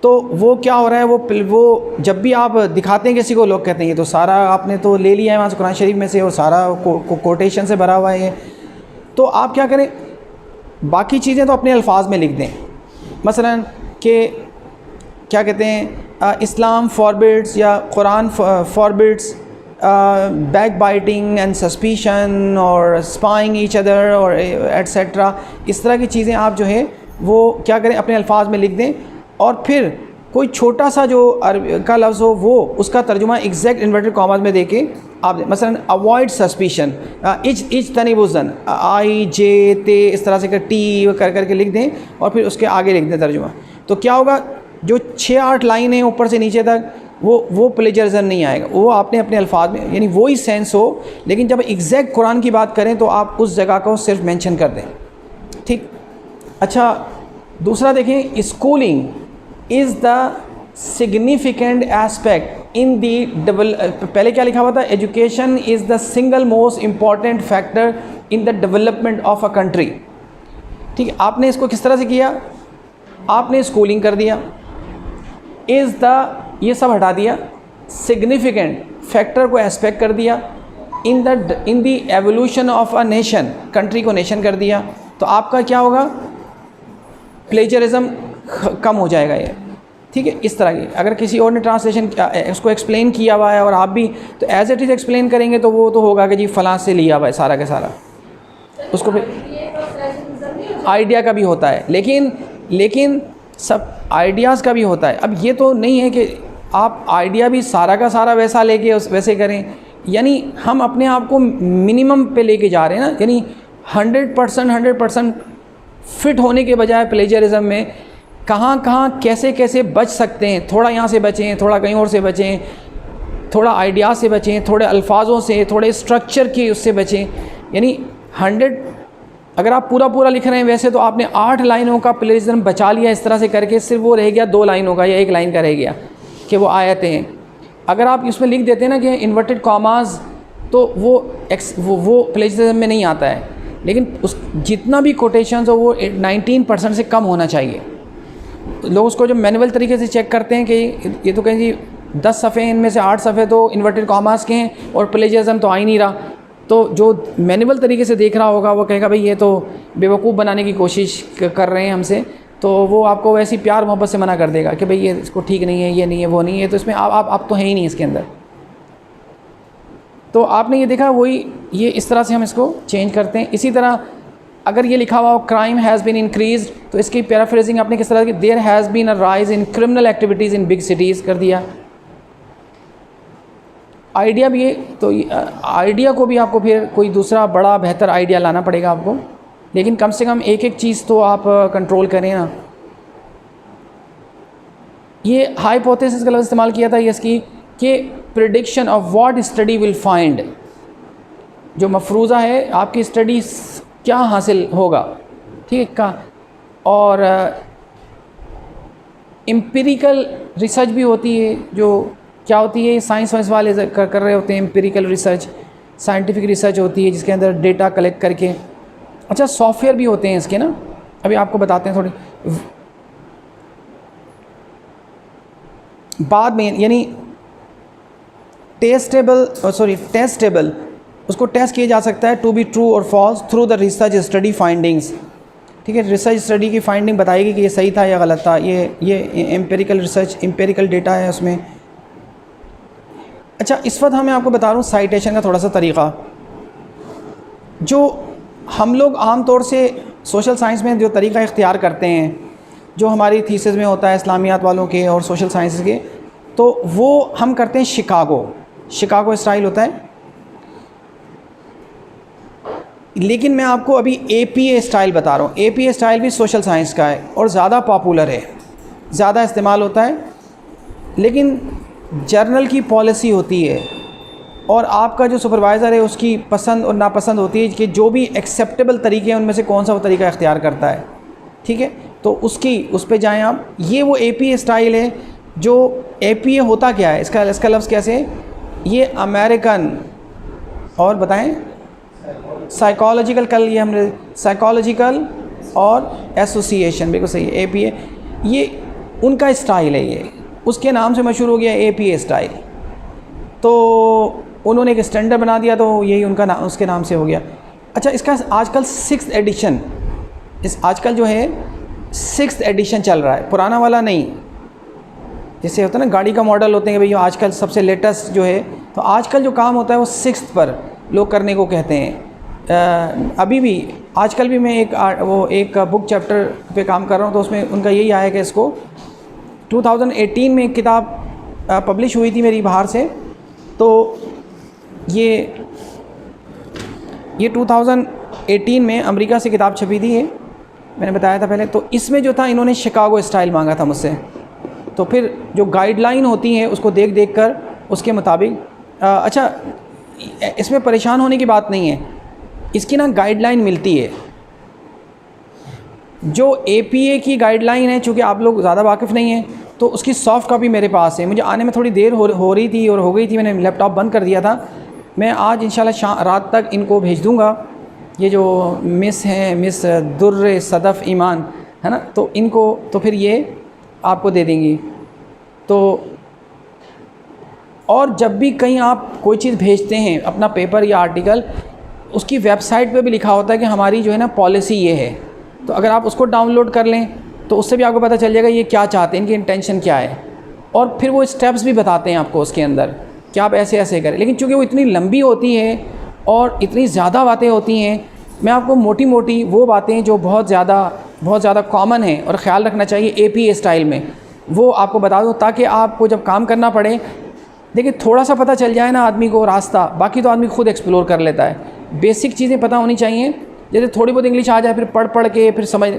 तो वो क्या हो रहा है, वो जब भी आप दिखाते हैं किसी को, लोग कहते हैं ये तो सारा आपने तो ले लिया है वहाँ से कुरान शरीफ में से, और सारा कोटेशन से भरा हुआ है। तो आप क्या करें, बाकी चीज़ें तो अपने अल्फाज में लिख दें। मसलन कि क्या कहते हैं, इस्लाम फॉरबिड्स या Quran forbids back biting and suspicion और स्पाइंग ईच अदर और एट्सेट्रा, इस तरह की चीज़ें आप जो है वो क्या करें अपने अल्फाज में लिख दें। और फिर कोई छोटा सा जो अरबी का लफ्ज़ हो वो उसका तर्जुमा एग्जैक्ट इन्वर्टेड कॉमास में देके आप दें। मसलन अवॉइड सस्पिशन, इज तनिबुज़न, आई जे ते, इस तरह से कर टी करके लिख दें और फिर उसके आगे लिख दें तर्जुमा। तो क्या होगा, जो 6-8 लाइन है ऊपर से नीचे तक, वो प्लेजरिज्म नहीं आएगा, वो आपने अपने अल्फाज में, यानी वही सेंस हो। लेकिन जब एग्जैक्ट कुरान की बात करें तो आप उस जगह को सिर्फ मेंशन कर दें, ठीक। अच्छा, दूसरा देखें, schooling is the significant aspect in the पहले क्या लिखा हुआ था, education is the single most important factor in the development of a country, ठीक। आपने इसको किस तरह से किया, आपने स्कूलिंग कर दिया, इज़ द ये सब हटा दिया, सिग्निफिकेंट फैक्टर को एस्पेक्ट कर दिया, in the evolution of a nation, country को नेशन कर दिया। तो आपका क्या होगा, प्लेजरिज्म कम हो जाएगा ये, ठीक है। इस तरह की अगर किसी और ने ट्रांसलेशन उसको एक्सप्लेन किया हुआ है और आप भी तो एज इट इज़ एक्सप्लेन करेंगे तो वो तो होगा कि जी फ़लाँ से लिया हुआ है सारा का सारा, उसको फिर आइडिया का भी होता है, लेकिन सब आइडियाज़ का भी होता है। अब ये तो नहीं है कि आप आइडिया भी सारा का सारा वैसा लेके वैसे करें, यानी हम अपने आप को मिनिमम पे लेके जा रहे हैं ना, यानी 100% फिट होने के बजाय प्लेजरिज्म में कहाँ कैसे बच सकते हैं, थोड़ा यहाँ से बचें, थोड़ा कहीं और से बचें, थोड़ा आइडिया से बचें, थोड़े अल्फाजों से, थोड़े स्ट्रक्चर की उससे बचें। यानी 100 अगर आप पूरा लिख रहे हैं वैसे तो आपने 8 लाइनों का प्लेजरिज्म बचा लिया इस तरह से करके, सिर्फ वो रह गया 2 लाइनों का या 1 लाइन का रह गया कि वो आयतें हैं। अगर आप इसमें लिख देते हैं ना कि इन्वर्टेड कॉमास, तो वो प्लेजरिज्म में नहीं आता है। लेकिन उस जितना भी कोटेशंस हो वो 19% से कम होना चाहिए। लोग उसको जब मैनुअल तरीके से चेक करते हैं कि ये तो कहें जी 10 सफ़े, इनमें से 8 सफ़े तो इन्वर्टेड कॉमास के हैं और प्लेजरिज्म तो आ ही नहीं रहा, तो जो मैनुअल तरीके से देख रहा होगा वो कहेगा भाई ये तो बेवकूफ़ बनाने की कोशिश कर रहे हैं हमसे। तो वो आपको वैसी प्यार मोहब्बत से मना कर देगा कि भाई ये इसको ठीक नहीं है, ये नहीं है, वो नहीं है, तो इसमें आप तो हैं ही नहीं इसके अंदर। तो आपने ये देखा, वही ये इस तरह से हम इसको चेंज करते हैं। इसी तरह अगर ये लिखा हुआ हो क्राइम हैज़ बीन इंक्रीज, तो इसकी पैराफ्रेजिंग आपने किस तरह की, there has been a rise in criminal activities in big cities कर दिया। आइडिया भी है, तो आइडिया को भी आपको फिर कोई दूसरा बड़ा बेहतर आइडिया लाना पड़ेगा आपको, लेकिन कम से कम एक एक चीज़ तो आप कंट्रोल करें ना। ये हाइपोथेसिस का लफ्ज़ इस्तेमाल किया था ये इसकी कि prediction of what study will find, जो मफरूज़ा है आपकी स्टडी क्या हासिल होगा, ठीक का। और एम्पिरिकल रिसर्च भी होती है, जो क्या होती है, साइंस वाइंस वाले कर रहे होते हैं। एम्पिरिकल रिसर्च साइंटिफिक रिसर्च होती है जिसके अंदर डेटा कलेक्ट करके। अच्छा, सॉफ्टवेयर भी होते हैं इसके ना, अभी आपको बताते हैं थोड़ी बाद में। यानी टेस्टेबल, उसको टेस्ट किया जा सकता है टू बी ट्रू और false through the research study findings, ठीक है। रिसर्च स्टडी की फाइंडिंग बताएगी कि ये सही था या गलत था। ये एम्पिरिकल रिसर्च, एम्पिरिकल डेटा है उसमें। अच्छा, इस वक्त मैं आपको बता रहा हूँ साइटेशन का थोड़ा सा तरीक़ा। जो हम लोग आम तौर से सोशल साइंस में जो तरीक़ा इख्तियार करते हैं, जो हमारी थीसिस में होता है इस्लामियात वालों के और सोशल साइंस के, तो वो हम करते हैं शिकागो स्टाइल होता है। लेकिन मैं आपको अभी APA स्टाइल बता रहा हूँ। APA स्टाइल भी सोशल साइंस का है और ज़्यादा पॉपुलर है, ज़्यादा इस्तेमाल होता है। लेकिन जर्नल की पॉलिसी होती है और आपका जो सुपरवाइज़र है उसकी पसंद और नापसंद होती है कि जो भी एक्सेप्टेबल तरीके हैं उनमें से कौन सा वो तरीका इख्तियार करता है, ठीक है। तो उस पे जाएं आप। ये वो APA स्टाइल है। जो APA होता क्या है, इसका लफ्ज़ कैसे है, ये अमेरिकन, और बताएं, साइकोलॉजिकल, कल ये हमने साइकोलॉजिकल और एसोसिएशन, बिल्कुल सही है। APA ये उनका स्टाइल है, ये उसके नाम से मशहूर हो गया APA स्टाइल। तो उन्होंने एक स्टैंडर्ड बना दिया, तो यही उनका नाम, उसके नाम से हो गया। अच्छा, इसका आजकल 6th एडिशन, आजकल जो है 6th एडिशन चल रहा है, पुराना वाला नहीं। जैसे होता है ना गाड़ी का मॉडल होते हैं कि भाई आजकल सबसे लेटेस्ट जो है, तो आजकल जो काम होता है वो 6th पर लोग करने को कहते हैं। अभी भी आजकल भी मैं एक बुक चैप्टर पे काम कर रहा हूँ, तो उसमें उनका यही आया कि इसको 2018 में एक किताब पब्लिश हुई थी मेरी बाहर से। तो ये 2018 में अमेरिका से किताब छपी थी, ये मैंने बताया था पहले। तो इसमें जो था, इन्होंने शिकागो स्टाइल मांगा था मुझसे। तो फिर जो गाइडलाइन होती है उसको देख कर उसके मुताबिक, अच्छा इसमें परेशान होने की बात नहीं है, इसकी ना गाइडलाइन मिलती है। जो APA की गाइडलाइन है, चूँकि आप लोग ज़्यादा वाकिफ़ नहीं हैं, तो उसकी सॉफ्ट कॉपी मेरे पास है। मुझे आने में थोड़ी देर हो रही थी और हो गई थी, मैंने लैपटॉप बंद कर दिया था। मैं आज इंशाल्लाह रात तक इनको भेज दूँगा। ये जो मिस हैं, मिस दुर्र सदफ़ ईमान है ना, तो इनको तो फिर ये आपको दे देंगी। तो और जब भी कहीं आप कोई चीज़ भेजते हैं, अपना पेपर या आर्टिकल, उसकी वेबसाइट पे भी लिखा होता है कि हमारी जो है ना पॉलिसी ये है। तो अगर आप उसको डाउनलोड कर लें तो उससे भी आपको पता चल जाएगा ये क्या चाहते हैं, इनकी इंटेंशन क्या है। और फिर वो स्टेप्स भी बताते हैं आपको उसके अंदर कि आप ऐसे ऐसे करें। लेकिन चूँकि वो इतनी लंबी होती है और इतनी ज़्यादा बातें होती हैं, मैं आपको मोटी मोटी वो बातें जो बहुत ज़्यादा कॉमन है और ख़्याल रखना चाहिए APA स्टाइल में, वो आपको बता दूँ, ताकि आपको जब काम करना पड़े, देखिए थोड़ा सा पता चल जाए ना आदमी को रास्ता, बाकी तो आदमी खुद एक्सप्लोर कर लेता है। बेसिक चीज़ें पता होनी चाहिए। जैसे थोड़ी बहुत इंग्लिश आ जाए, फिर पढ़ के फिर समझ,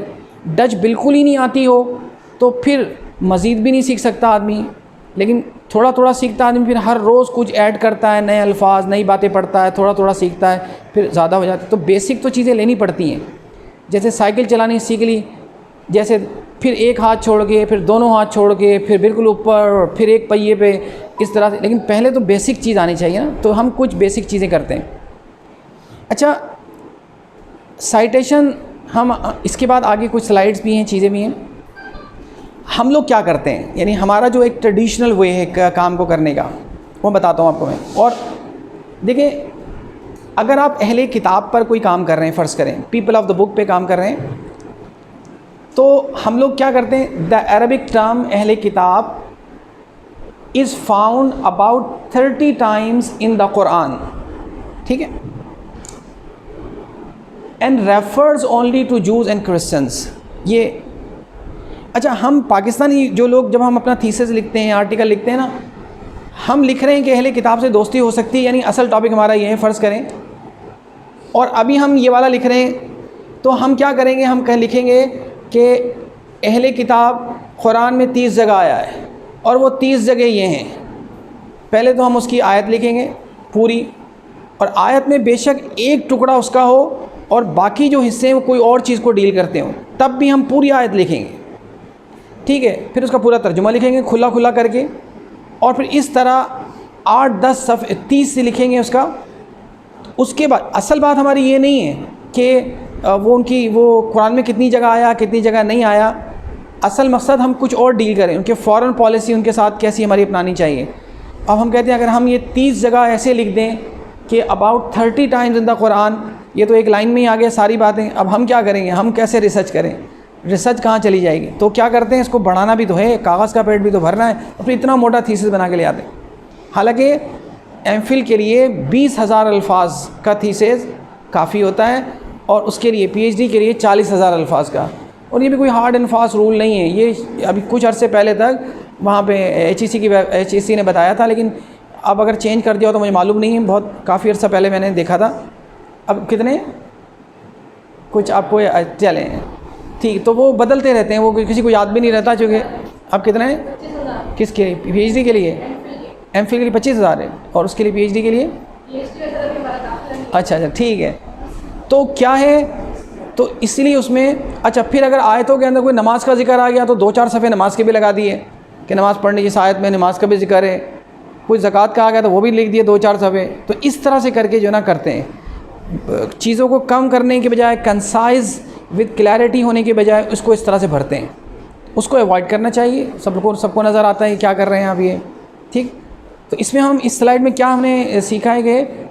डच बिल्कुल ही नहीं आती हो तो फिर मज़ीद भी नहीं सीख सकता आदमी। लेकिन थोड़ा थोड़ा सीखता आदमी, फिर हर रोज़ कुछ ऐड करता है, नए अल्फाज, नई बातें पढ़ता है, थोड़ा थोड़ा सीखता है, फिर ज़्यादा हो जाता है। तो बेसिक तो चीज़ें लेनी पड़ती हैं। जैसे साइकिल चलानी सीख ली, जैसे फिर एक हाथ छोड़ के, फिर दोनों हाथ छोड़ के, फिर बिल्कुल ऊपर, फिर एक पहिए पे, इस तरह से। लेकिन पहले तो बेसिक चीज़ आनी चाहिए ना, तो हम कुछ बेसिक चीज़ें करते हैं। अच्छा, साइटेशन, हम इसके बाद आगे कुछ स्लाइड्स भी हैं, चीज़ें भी हैं। हम लोग क्या करते हैं, यानी हमारा जो एक ट्रेडिशनल वे है काम को करने का, वो बताता हूँ आपको मैं। और देखिए, अगर आप अहले किताब पर कोई काम कर रहे हैं, फ़र्ज़ करें पीपल ऑफ द बुक पे काम कर रहे हैं, तो हम लोग क्या करते हैं, द अरबिक टर्म अहले किताब is found about 30 times in the Quran, ठीक है, and refers only to Jews and Christians. ये अच्छा, हम पाकिस्तानी जो लोग जब हम अपना थीसिस लिखते हैं, आर्टिकल लिखते हैं ना, हम लिख रहे हैं कि अहले किताब से दोस्ती हो सकती है, यानी असल टॉपिक हमारा ये है फ़र्ज़ करें, और अभी हम ये वाला लिख रहे हैं, तो हम क्या करेंगे, हम लिखेंगे कि अहले किताब कुरान में 30 जगह आया है और वो 30 जगह ये हैं। पहले तो हम उसकी आयत लिखेंगे पूरी, और आयत में बेशक एक टुकड़ा उसका हो और बाकी जो हिस्से हैं वो कोई और चीज़ को डील करते हों, तब भी हम पूरी आयत लिखेंगे, ठीक है। फिर उसका पूरा तर्जुमा लिखेंगे खुला खुला करके, और फिर इस तरह 8-10 सफ़े 30 से लिखेंगे उसका। उसके बाद असल बात हमारी ये नहीं है कि वो कुरान में कितनी जगह आया, कितनी जगह नहीं आया। असल मकसद हम कुछ और डील करें, उनके फ़ॉरेन पॉलिसी उनके साथ कैसी हमारी अपनानी चाहिए। अब हम कहते हैं अगर हम ये 30 जगह ऐसे लिख दें कि about 30 times in the Quran, ये तो एक लाइन में ही आ गया सारी बातें। अब हम क्या करेंगे, हम कैसे रिसर्च करें, रिसर्च कहाँ चली जाएगी। तो क्या करते हैं, इसको बढ़ाना भी तो है, कागज़ का पेट भी तो भरना है, और फिर इतना मोटा थीसिस बना के ले आते हैं। हालांकि एमफिल के लिए 20,000 अल्फाज का थीसिस काफ़ी होता है, और उसके लिए पीएचडी के लिए 40,000 अल्फाज का। और ये भी कोई हार्ड एंड फास्ट रूल नहीं है, ये अभी कुछ अरसे पहले तक वहाँ पे HEC ने बताया था, लेकिन अब अगर चेंज कर दिया हो तो मुझे मालूम नहीं है, बहुत काफ़ी अर्सा पहले मैंने देखा था। अब कितने कुछ आपको चलें, ठीक, तो वो बदलते रहते हैं, वो किसी को याद भी नहीं रहता, चूँकि अब कितने हैं किसके लिए, पीएचडी के लिए, एमफिल के लिए 25,000 है, और उसके लिए पीएचडी के लिए अच्छा, ठीक है। तो क्या है, तो इसलिए उसमें अच्छा, फिर अगर आयतों के अंदर कोई नमाज का जिक्र आ गया तो 2-4 सफ़े नमाज के भी लगा दिए कि नमाज़ पढ़ने की, इस आयत में नमाज का भी जिक्र है। कोई ज़कात का आ गया तो वो भी लिख दिए 2-4 सफ़े। तो इस तरह से करके जो ना करते हैं, चीज़ों को कम करने के बजाय, कंसाइज़ विद क्लैरिटी होने के बजाय उसको इस तरह से भरते हैं। उसको अवॉइड करना चाहिए। सबको नज़र आता है क्या कर रहे हैं आप ये, ठीक। तो इसमें हम इस स्लाइड में क्या हमने सीखा है कि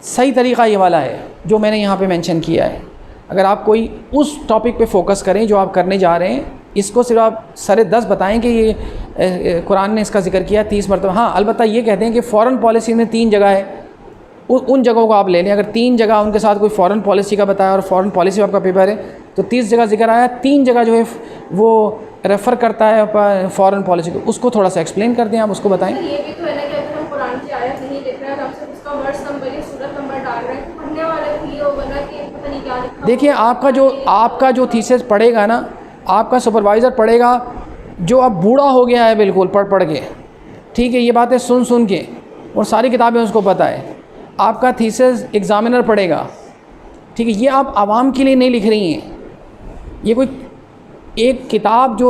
सही तरीक़ा ये वाला है जो मैंने यहाँ पे मेंशन किया है। अगर आप कोई उस टॉपिक पे फोकस करें जो आप करने जा रहे हैं, इसको सिर्फ आप सरे 10 बताएं कि ये कुरान ने इसका जिक्र किया 30 मरतबा। हाँ, अलबत्ता ये कहते हैं कि फ़ॉरेन पॉलिसी में 3 जगह है, उन जगहों को आप ले लें। अगर 3 जगह उनके साथ कोई फ़ॉरेन पॉलिसी का बताया और फ़ॉरेन पॉलिसी में आपका पेपर है तो 30 जगह जिक्र आया, 3 जगह जो है वो रेफ़र करता है फ़ॉरेन पॉलिसी को, उसको थोड़ा सा एक्सप्लेन कर दें, आप उसको बताएँ। ये भी तो है ना कि अगर हम कुरान की आयत नहीं लिख रहे हैं, हम सिर्फ उसका वर्स नंबर या सूरत नंबर डाल रहे हैं, पढ़ने वाले को ये होगा ना कि पता नहीं क्या लिखा। देखिए, आपका जो थीसिस पढ़ेगा ना, आपका सुपरवाइज़र पढ़ेगा जो अब बूढ़ा हो गया है बिल्कुल पढ़ के, ठीक है, ये बातें सुन के, और सारी किताबें उसको पता है। आपका थीसिस एग्ज़ामिनर पढ़ेगा, ठीक है, ये आप आवाम के लिए नहीं लिख रही हैं। ये कोई एक किताब जो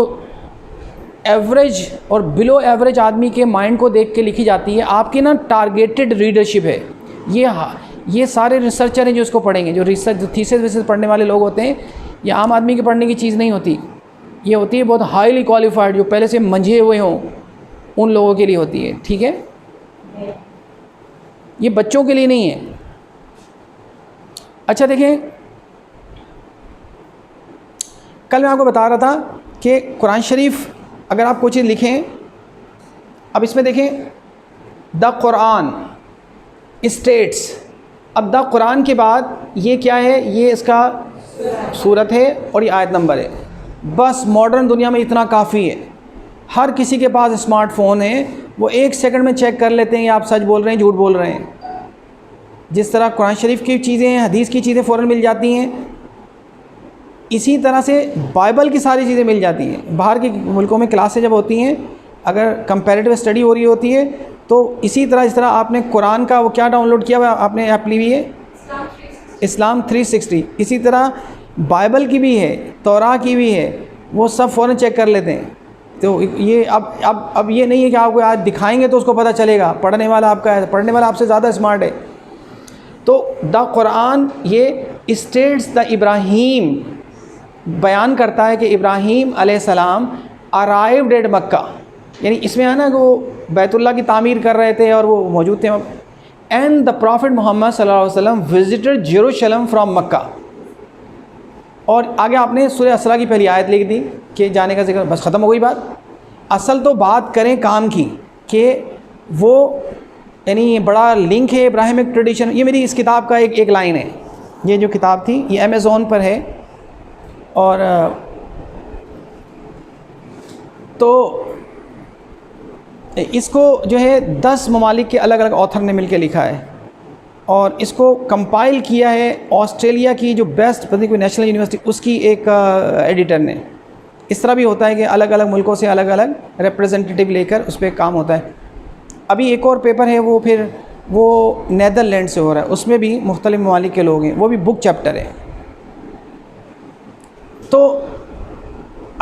एवरेज और बिलो एवरेज आदमी के माइंड को देख के लिखी जाती है, आपकी ना टारगेटेड रीडरशिप है। ये सारे रिसर्चर हैं जो इसको पढ़ेंगे, जो थीसिस पढ़ने वाले लोग होते हैं। ये आम आदमी के पढ़ने की चीज़ नहीं होती, ये होती है बहुत हाईली क्वालिफाइड, जो पहले से मंझे हुए हों, उन लोगों के लिए होती है, ठीक है। ये बच्चों के लिए नहीं है। अच्छा देखें, कल मैं आपको बता रहा था कि कुरान शरीफ अगर आप कोई चीज़ लिखें, अब इसमें देखें द कुरान स्टेट्स, अब द कुरान के बाद ये क्या है, ये इसका सूरत है और ये आयत नंबर है। बस मॉडर्न दुनिया में इतना काफ़ी है। हर किसी के पास स्मार्टफ़ोन है, वो 1 सेकंड में चेक कर लेते हैं कि आप सच बोल रहे हैं झूठ बोल रहे हैं। जिस तरह कुरान शरीफ की चीज़ें हैं, हदीस की चीज़ें फ़ौरन मिल जाती हैं, इसी तरह से बाइबल की सारी चीज़ें मिल जाती हैं। बाहर के मुल्कों में क्लासें जब होती हैं, अगर कंपैरेटिव स्टडी हो रही होती है, तो इसी तरह जिस तरह आपने कुरान का वो क्या डाउनलोड किया हुआ, आपने ऐप ली हुई है इस्लाम 360, इसी तरह बाइबल की भी है, तौरा की भी है, वो सब फ़ौरन चेक कर लेते हैं। तो ये अब ये नहीं है कि आपको आज दिखाएंगे तो उसको पता चलेगा, पढ़ने वाला आपका है, पढ़ने वाला आपसे ज़्यादा स्मार्ट है। तो द कुरान ये स्टेट्स द इब्राहीम बयान करता है कि इब्राहीम अलैहिस्सलाम अराइव्ड एट मक्का, यानी इसमें है ना कि वो बैतुल्लाह की तामीर कर रहे थे और वो मौजूद थे। एंड द प्रॉफिट मोहम्मद सल्लल्लाहु अलैहि वसल्लम विजिटेड जेरूशलम फ्रॉम मक्का, और आगे आपने सूरह असरा की पहली आयत लिख दी कि जाने का जिक्र, बस ख़त्म हो गई बात। असल तो बात करें काम की कि वो यानी बड़ा लिंक है इब्राहिमिक ट्रेडिशन। ये मेरी इस किताब का एक लाइन है, ये जो किताब थी ये अमेज़ॉन पर है, और तो इसको जो है 10 ममालिक के अलग अलग ऑथर ने मिलकर लिखा है, और इसको कंपाइल किया है ऑस्ट्रेलिया की जो बेस्ट पता नहीं कोई नेशनल यूनिवर्सिटी उसकी एक एडिटर ने। इस तरह भी होता है कि अलग अलग मुल्कों से अलग अलग रिप्रेजेंटेटिव लेकर उस पर काम होता है। अभी एक और पेपर है वो फिर वो नीदरलैंड से हो रहा है, उसमें भी मुख्तलिफ ममालिक के लोग हैं, वो भी बुक चैप्टर है। तो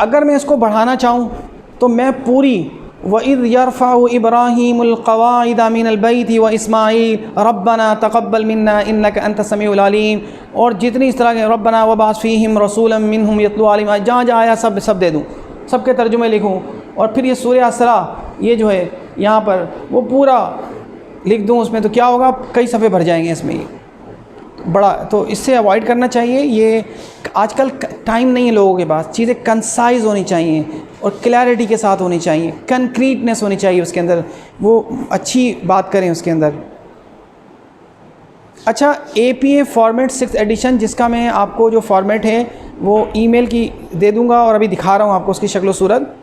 अगर मैं इसको बढ़ाना चाहूँ तो मैं पूरी वइज़ यरफ़अु इब्राहीमुल क़वाइद मिनल बैति व इस्माईल रब्बना तक़ब्बल मिन्ना इन्नका अंतस समीउल अलीम, और जितनी इस तरह के रब्बना वबअस फ़ीहिम रसूलन मिनहुम यतलू अलैहिम, जहाँ जहाँ आया सब दे दूँ, सबके तर्जुमे लिखूँ, और फिर ये सूरह असरा ये जो है यहाँ पर वो पूरा लिख दूँ उसमें, तो क्या होगा, कई सफ़े भर जाएंगे इसमें बड़ा। तो इससे अवॉइड करना चाहिए। ये आजकल टाइम नहीं है लोगों के पास, चीज़ें कंसाइज होनी चाहिए और क्लैरिटी के साथ होनी चाहिए, कंक्रीटनेस होनी चाहिए उसके अंदर, वो अच्छी बात करें उसके अंदर। अच्छा, APA फॉर्मेट 6th एडिशन, जिसका मैं आपको जो फॉर्मेट है वो ईमेल की दे दूंगा, और अभी दिखा रहा हूँ आपको उसकी शक्ल सूरत।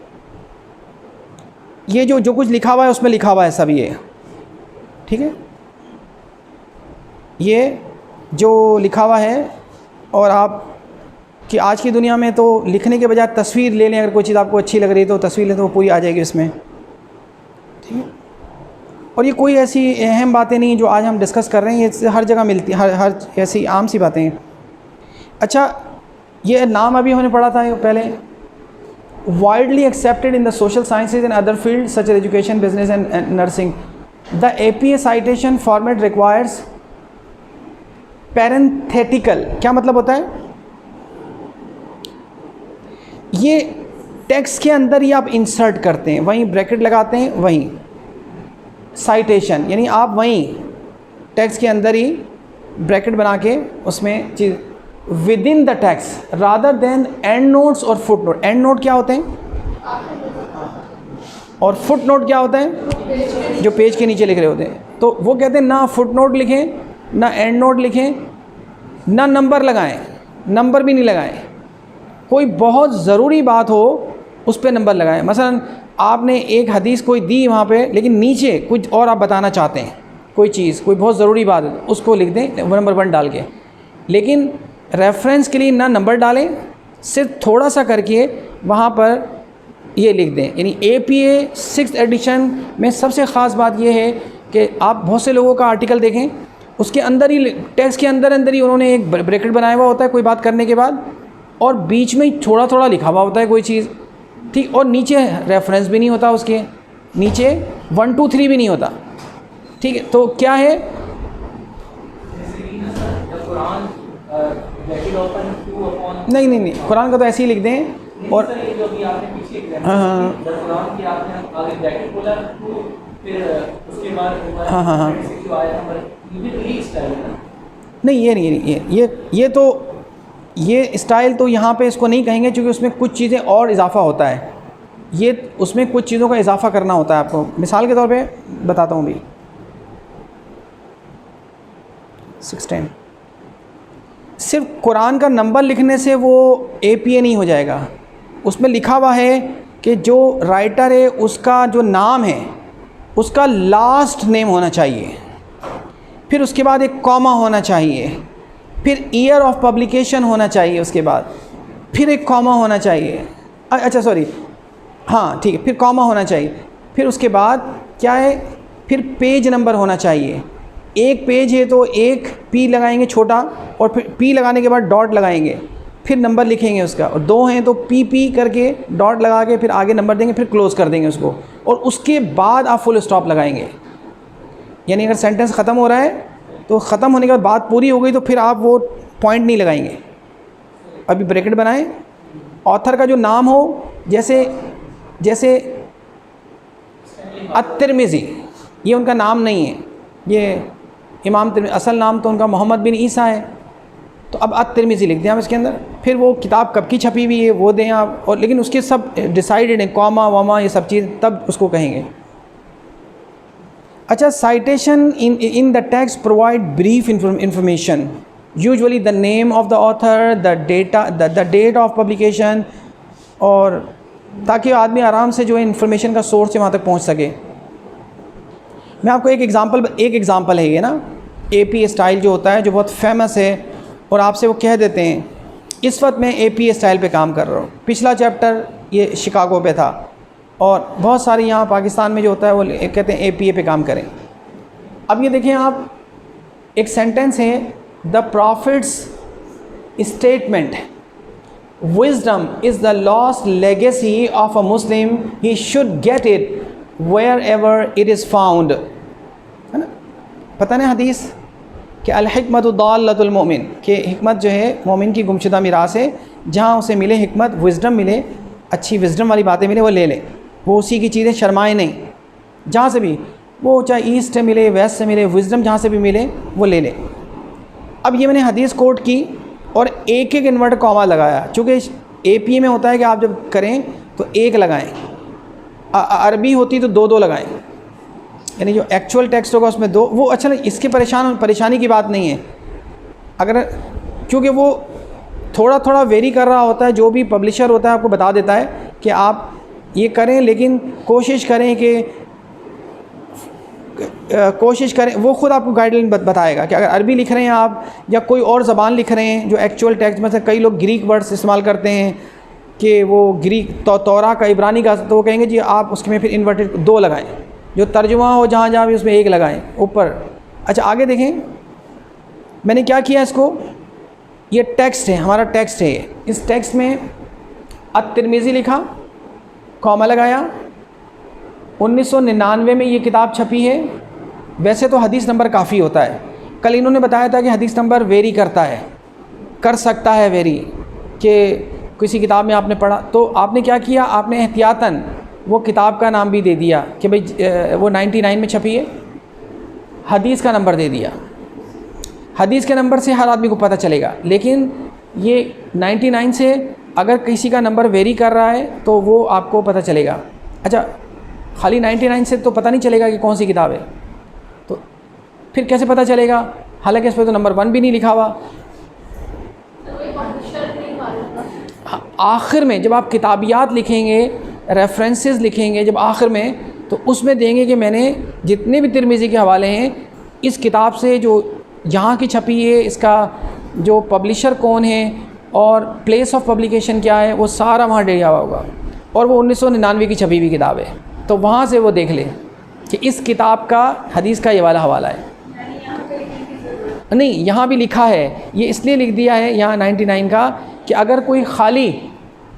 ये जो कुछ लिखा हुआ है उसमें लिखा हुआ है सब ये, ठीक है, ये जो लिखा हुआ है। और आप कि आज की दुनिया में तो लिखने के बजाय तस्वीर ले लें, अगर कोई चीज़ आपको अच्छी लग रही है तो तस्वीर लें तो वो पूरी आ जाएगी इसमें, ठीक है। और ये कोई ऐसी अहम बातें नहीं जो आज हम डिस्कस कर रहे हैं, ये हर जगह मिलती है, हर ऐसी आम सी बातें हैं। अच्छा, ये नाम अभी हमने पढ़ा था पहले, widely accepted in the social sciences and other field such as education, business and nursing. The APA citation format requires parenthetical. क्या मतलब होता है, ये टेक्स्ट के अंदर ही आप इंसर्ट करते हैं, वहीं ब्रैकेट लगाते हैं, वहीं साइटेशन यानी आप वहीं टेक्स्ट के अंदर ही ब्रैकेट बना के उसमें चीज़ within the text rather than endnotes और फुट नोट। एंड नोट क्या होते हैं और फुट नोट क्या होता है, जो पेज के नीचे लिख रहे होते हैं। तो वो कहते हैं ना फुट नोट लिखें, ना एंड नोट लिखें, ना नंबर लगाएं, नंबर भी नहीं लगाएं। कोई बहुत ज़रूरी बात हो उस पर नंबर लगाएं। मसलन आपने एक हदीस कोई दी वहाँ पे, लेकिन नीचे कुछ और आप बताना चाहते हैं, कोई चीज़, कोई बहुत ज़रूरी बात है, उसको लिख दें नंबर 1 डाल के। लेकिन रेफरेंस के लिए ना नंबर डालें, सिर्फ थोड़ा सा करके वहाँ पर ये लिख दें। यानी APA 6th एडिशन में सबसे ख़ास बात ये है कि आप बहुत से लोगों का आर्टिकल देखें, उसके अंदर ही टेक्स्ट के अंदर ही उन्होंने एक ब्रैकेट बनाया हुआ होता है कोई बात करने के बाद, और बीच में ही थोड़ा थोड़ा लिखा हुआ होता है कोई चीज़, ठीक, और नीचे रेफरेंस भी नहीं होता, उसके नीचे 1 2 3 भी नहीं होता, ठीक है। तो क्या है, नहीं कुरान का तो ऐसे ही लिख दें। और हाँ, नहीं ये तो ये स्टाइल तो यहाँ पे इसको नहीं कहेंगे, क्योंकि उसमें कुछ चीज़ें और इजाफा होता है, ये उसमें कुछ चीज़ों का इजाफा करना होता है आपको। मिसाल के तौर पे बताता हूँ भी 16 सिर्फ कुरान का नंबर लिखने से वो APA नहीं हो जाएगा। उसमें लिखा हुआ है कि जो राइटर है उसका जो नाम है उसका लास्ट नेम होना चाहिए, फिर उसके बाद एक कॉमा होना चाहिए, फिर ईयर ऑफ पब्लिकेशन होना चाहिए, उसके बाद फिर एक कॉमा होना चाहिए, अच्छा सॉरी हाँ ठीक है, फिर कॉमा होना चाहिए, फिर उसके बाद क्या है, फिर पेज नंबर होना चाहिए। एक पेज है तो एक P लगाएंगे छोटा, और फिर P लगाने के बाद डॉट लगाएंगे, फिर नंबर लिखेंगे उसका, और 2 हैं तो PP करके डॉट लगा के फिर आगे नंबर देंगे, फिर क्लोज़ कर देंगे उसको, और उसके बाद आप फुल स्टॉप लगाएंगे। यानी अगर सेंटेंस ख़त्म हो रहा है तो ख़त्म होने के बाद बात पूरी हो गई तो फिर आप वो पॉइंट नहीं लगाएंगे। अभी ब्रैकेट बनाएं, ऑथर का जो नाम हो, जैसे अत-तिरमिज़ी, ये उनका नाम नहीं है, ये इमाम तिरमिज़ी, असल नाम तो उनका मोहम्मद बिन ईसा है, तो अब तिरमिज़ी लिख दें आप इसके अंदर, फिर वो किताब कब की छपी हुई है वो दें आप, और लेकिन उसके सब डिसाइडेड हैं, कॉमा वामा ये सब चीज़, तब उसको कहेंगे। अच्छा, citation in the text provide brief information, usually the name of the author, the date of publication, और ताकि आदमी आराम से जो है इंफॉर्मेशन का सोर्स है वहाँ तक पहुँच सके। मैं आपको एक एग्ज़ाम्पल है ये ना, AP स्टाइल जो होता है, जो बहुत फेमस है, और आपसे वो कह देते हैं इस वक्त मैं AP स्टाइल पे काम कर रहा हूँ। पिछला चैप्टर ये शिकागो पे था, और बहुत सारे यहाँ पाकिस्तान में जो होता है वो कहते हैं APA पे काम करें। अब ये देखें आप, एक सेंटेंस है, the prophet's statement, wisdom is the lost legacy of a Muslim, he should get it wherever it is found, है ना। पता नहीं हदीस कि अल हिकमतु दाल्लतुल मोमिन, कि हिकमत जो है मोमिन की गुमशुदा मिरास है, जहाँ उसे मिले हिकमत, विजडम मिले, अच्छी विजडम वाली बातें मिले, वो ले ले, वो उसी की चीज़ें, शर्माए नहीं, जहाँ से भी, वो चाहे ईस्ट से मिले, वेस्ट से मिले, विजडम जहाँ से भी मिले वो ले ले। अब ये मैंने हदीस कोट की और एक एक इन्वर्ट कॉमा लगाया, चूँकि AP में होता है कि आप जब करें तो एक लगाएं, अरबी होती तो दो लगाएं, यानी जो एक्चुअल टेक्स्ट होगा उसमें दो, वो अच्छा इसके परेशानी की बात नहीं है, अगर क्योंकि वो थोड़ा थोड़ा वेरी कर रहा होता है, जो भी पब्लिशर होता है आपको बता देता है कि आप ये करें, लेकिन कोशिश करें, वो ख़ुद आपको गाइडलाइन बताएगा कि अगर अरबी लिख रहे हैं आप या कोई और ज़बान लिख रहे हैं जो एक्चुअल टेक्स्ट में से, कई लोग ग्रीक वर्ड्स इस्तेमाल करते हैं कि वो ग्रीक तौरा का, इब्रानी का, तो वो कहेंगे जी आप उसके में फिर इन्वर्टेड दो लगाएं, जो तर्जुमा हो जहाँ जहाँ भी उसमें एक लगाएं ऊपर। अच्छा आगे देखें, मैंने क्या किया, इसको, ये टेक्स्ट है, हमारा टेक्स्ट है, इस टेक्स्ट में अत-तिरमिज़ी लिखा, कॉमा लगाया, 1999 में ये किताब छपी है। वैसे तो हदीस नंबर काफ़ी होता है, कल इन्होंने बताया था कि हदीस नंबर वेरी करता है, कर सकता है वेरी, कि किसी किताब में आपने पढ़ा तो आपने क्या किया, आपने एहतियातन वो किताब का नाम भी दे दिया कि भाई वो 99 में छपी है, हदीस का नंबर दे दिया। हदीस के नंबर से हर आदमी को पता चलेगा, लेकिन ये 99 से अगर किसी का नंबर वेरी कर रहा है तो वो आपको पता चलेगा। अच्छा, खाली 99 से तो पता नहीं चलेगा कि कौन सी किताब है, तो फिर कैसे पता चलेगा, हालांकि इस पर तो नंबर 1 भी नहीं लिखा हुआ। आखिर में जब आप किताबियात लिखेंगे, रेफरेंसेस लिखेंगे, जब आखिर में, तो उसमें देंगे कि मैंने जितने भी तिरमिज़ी के हवाले हैं इस किताब से, जो यहाँ की छपी है, इसका जो पब्लिशर कौन है और प्लेस ऑफ पब्लिकेशन क्या है, वो सारा वहाँ दिया होगा, और वो 1999 की छपी हुई किताब है, तो वहाँ से वो देख लें कि इस किताब का हदीस का ये वाला हवाला है। नहीं, यहाँ भी लिखा है, ये इसलिए लिख दिया है यहाँ 99 का कि अगर कोई खाली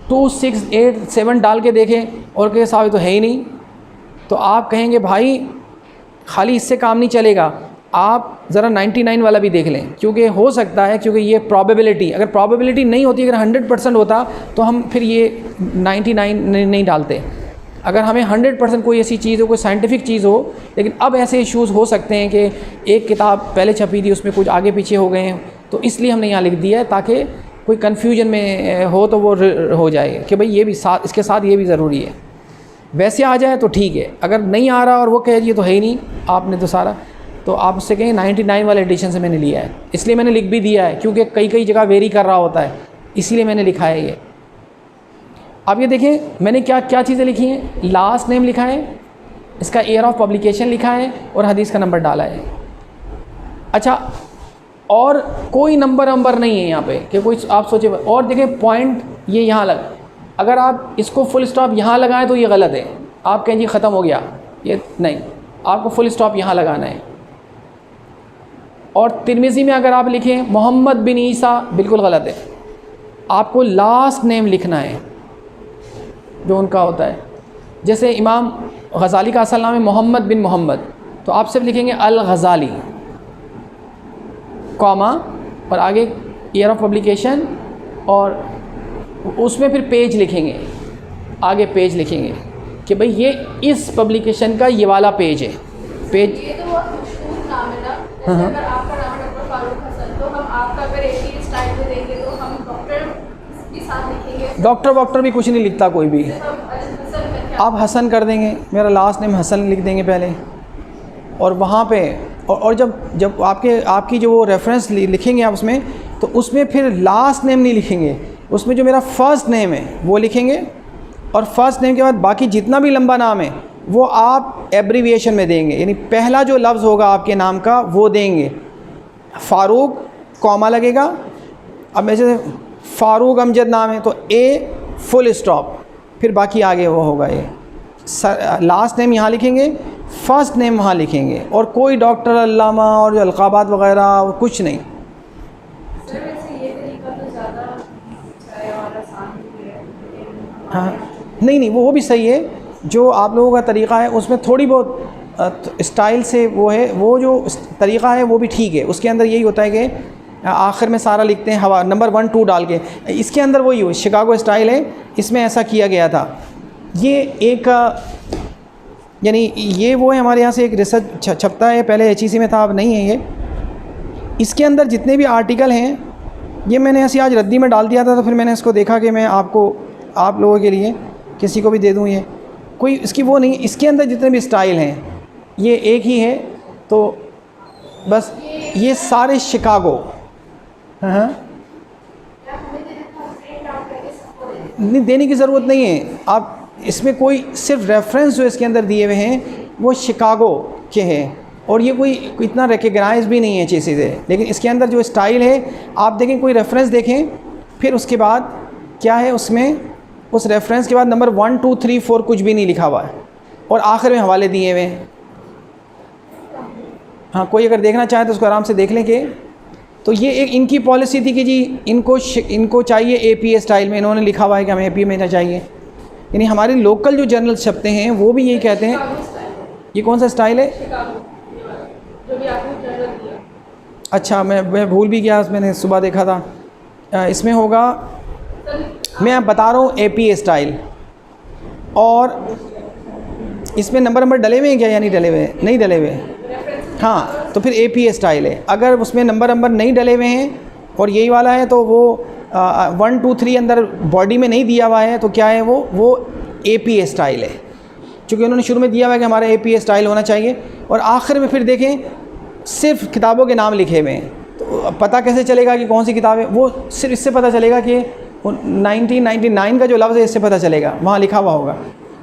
2687 डाल के देखे और के साहब तो है ही नहीं, तो आप कहेंगे भाई खाली इससे काम नहीं चलेगा, आप ज़रा 99 वाला भी देख लें, क्योंकि हो सकता है, क्योंकि ये प्रोबेबिलिटी, अगर प्रोबेबिलिटी नहीं होती, अगर 100% होता तो हम फिर ये 99 नहीं डालते। अगर हमें 100% कोई ऐसी चीज़ हो, कोई साइंटिफिक चीज़ हो, लेकिन अब ऐसे इश्यूज़ हो सकते हैं कि एक किताब पहले छपी थी, उसमें कुछ आगे पीछे हो गए हैं, तो इसलिए हमने यहाँ लिख दिया है ताकि कोई कन्फ्यूजन में हो तो वो हो जाए कि भाई ये भी साथ, इसके साथ ये भी ज़रूरी है। वैसे आ जाए तो ठीक है, अगर नहीं आ रहा और वो कह दिए तो है ही नहीं, आपने तो सारा, तो आप उससे कहें 99 वाले एडिशन से मैंने लिया है, इसलिए मैंने लिख भी दिया है, क्योंकि कई जगह वेरी कर रहा होता है, इसीलिए मैंने लिखा है ये। अब ये देखें मैंने क्या क्या चीज़ें लिखी हैं, लास्ट नेम लिखा है, इसका ईयर ऑफ पब्लिकेशन लिखा है, और हदीस का नंबर डाला है। अच्छा, और कोई नंबर नहीं है यहाँ पे कि कोई आप सोचे, और देखें पॉइंट ये यहाँ लग, अगर आप इसको फुल स्टॉप यहाँ लगाएं तो ये गलत है, आप कहें जी ख़त्म हो गया, ये नहीं, आपको फुल स्टॉप यहाँ लगाना है। और तिरमिज़ी में अगर आप लिखें मोहम्मद बिन ईसा, बिल्कुल गलत है, आपको लास्ट नेम लिखना है जो उनका होता है। जैसे इमाम गज़ाली का असल नाम है मोहम्मद बिन मोहम्मद, तो आप सिर्फ लिखेंगे अल गज़ाली, कॉमा, और आगे ईयर ऑफ पब्लिकेशन, और उसमें फिर पेज लिखेंगे, आगे पेज लिखेंगे कि भाई ये इस पब्लिकेशन का ये वाला पेज है, पेज। ये तो बहुत मशहूर नाम है ना, जैसे अगर आपका नाम डॉक्टर फारूक हसन, तो हम आपका अगर AP स्टाइल साथ लिखेंगे? डॉक्टर वॉक्टर भी कुछ नहीं लिखता कोई भी, हम हसन करके आप हसन कर देंगे, मेरा लास्ट नेम हसन लिख देंगे पहले, और वहाँ पे और जब आपकी जो वो रेफरेंस लिखेंगे आप उसमें, तो उसमें फिर लास्ट नेम नहीं लिखेंगे, उसमें जो मेरा फ़र्स्ट नेम है वो लिखेंगे, और फर्स्ट नेम के बाद बाकी जितना भी लंबा नाम है वो आप एब्रीविएशन में देंगे, यानी पहला जो लफ्ज़ होगा आपके नाम का वो देंगे। फ़ारूक कॉमा लगेगा, अब जैसे फ़ारूक अमजद नाम है तो ए फुल स्टॉप, फिर बाकी आगे वो होगा ये लास्ट नेम यहाँ लिखेंगे, फ़र्स्ट नेम वहाँ लिखेंगे, और कोई डॉक्टर अल्लामा और जो अलक़ाबात वग़ैरह कुछ नहीं। सर वैसे ये तरीका तो ज़्यादा अच्छा है और आसान भी है, लेकिन हाँ नहीं वो भी सही है, जो आप लोगों का तरीक़ा है उसमें थोड़ी बहुत स्टाइल से वो है, वो जो तरीक़ा है वो भी ठीक है, उसके अंदर यही होता है कि आखिर में सारा लिखते हैं हवा नंबर 1 2 डाल के, इसके अंदर वही हो शिकागो स्टाइल है, इसमें ऐसा किया गया था। ये एक यानी ये वो है, हमारे यहाँ से एक रिसर्च छपता है, पहले HEC में था अब नहीं है ये। इसके अंदर जितने भी आर्टिकल हैं ये मैंने ऐसे आज रद्दी में डाल दिया था, तो फिर मैंने इसको देखा कि मैं आप लोगों के लिए किसी को भी दे दूँ, ये कोई इसकी वो नहीं, इसके अंदर जितने भी स्टाइल हैं ये एक ही है, तो बस ये सारे शिकागो। हाँ नहीं देने की ज़रूरत नहीं है, आप इसमें कोई सिर्फ रेफरेंस जो इसके अंदर दिए हुए हैं वो शिकागो के हैं, और ये कोई इतना रिकग्नाइज भी नहीं है चीज़ें से, लेकिन इसके अंदर जो स्टाइल है आप देखें, कोई रेफरेंस देखें, फिर उसके बाद क्या है उसमें, उस रेफरेंस के बाद नंबर 1 2 3 4 कुछ भी नहीं लिखा हुआ है, और आखिर में हवाले दिए हुए हैं। हाँ कोई अगर देखना चाहे तो उसको आराम से देख लें कि, तो ये एक इनकी पॉलिसी थी कि जी इनको चाहिए APA स्टाइल में, इन्होंने लिखा हुआ है कि हमें APA में चाहिए, यानी हमारे लोकल जो जर्नल छपते हैं वो भी यही कहते हैं। ये कौन सा स्टाइल है? जो भी आपने जर्नल दिया। अच्छा मैं भूल भी गया, मैंने सुबह देखा था, इसमें होगा, मैं आप बता रहा हूँ APA स्टाइल, और इसमें नंबर डले हुए हैं क्या, यानी डले हुए नहीं डले हुए? हाँ तो फिर APA स्टाइल है। अगर उसमें नंबर नहीं डले हुए हैं और यही वाला है तो वो 1 2 3 अंदर बॉडी में नहीं दिया हुआ है, तो क्या है वो APA स्टाइल है, क्योंकि उन्होंने शुरू में दिया हुआ है कि हमारा APA स्टाइल होना चाहिए, और आखिर में फिर देखें सिर्फ किताबों के नाम लिखे हुए हैं, तो पता कैसे चलेगा कि कौन सी किताब है? वो सिर्फ इससे पता चलेगा कि 1999 का जो लफ्ज़ है इससे पता चलेगा, वहाँ लिखा हुआ होगा।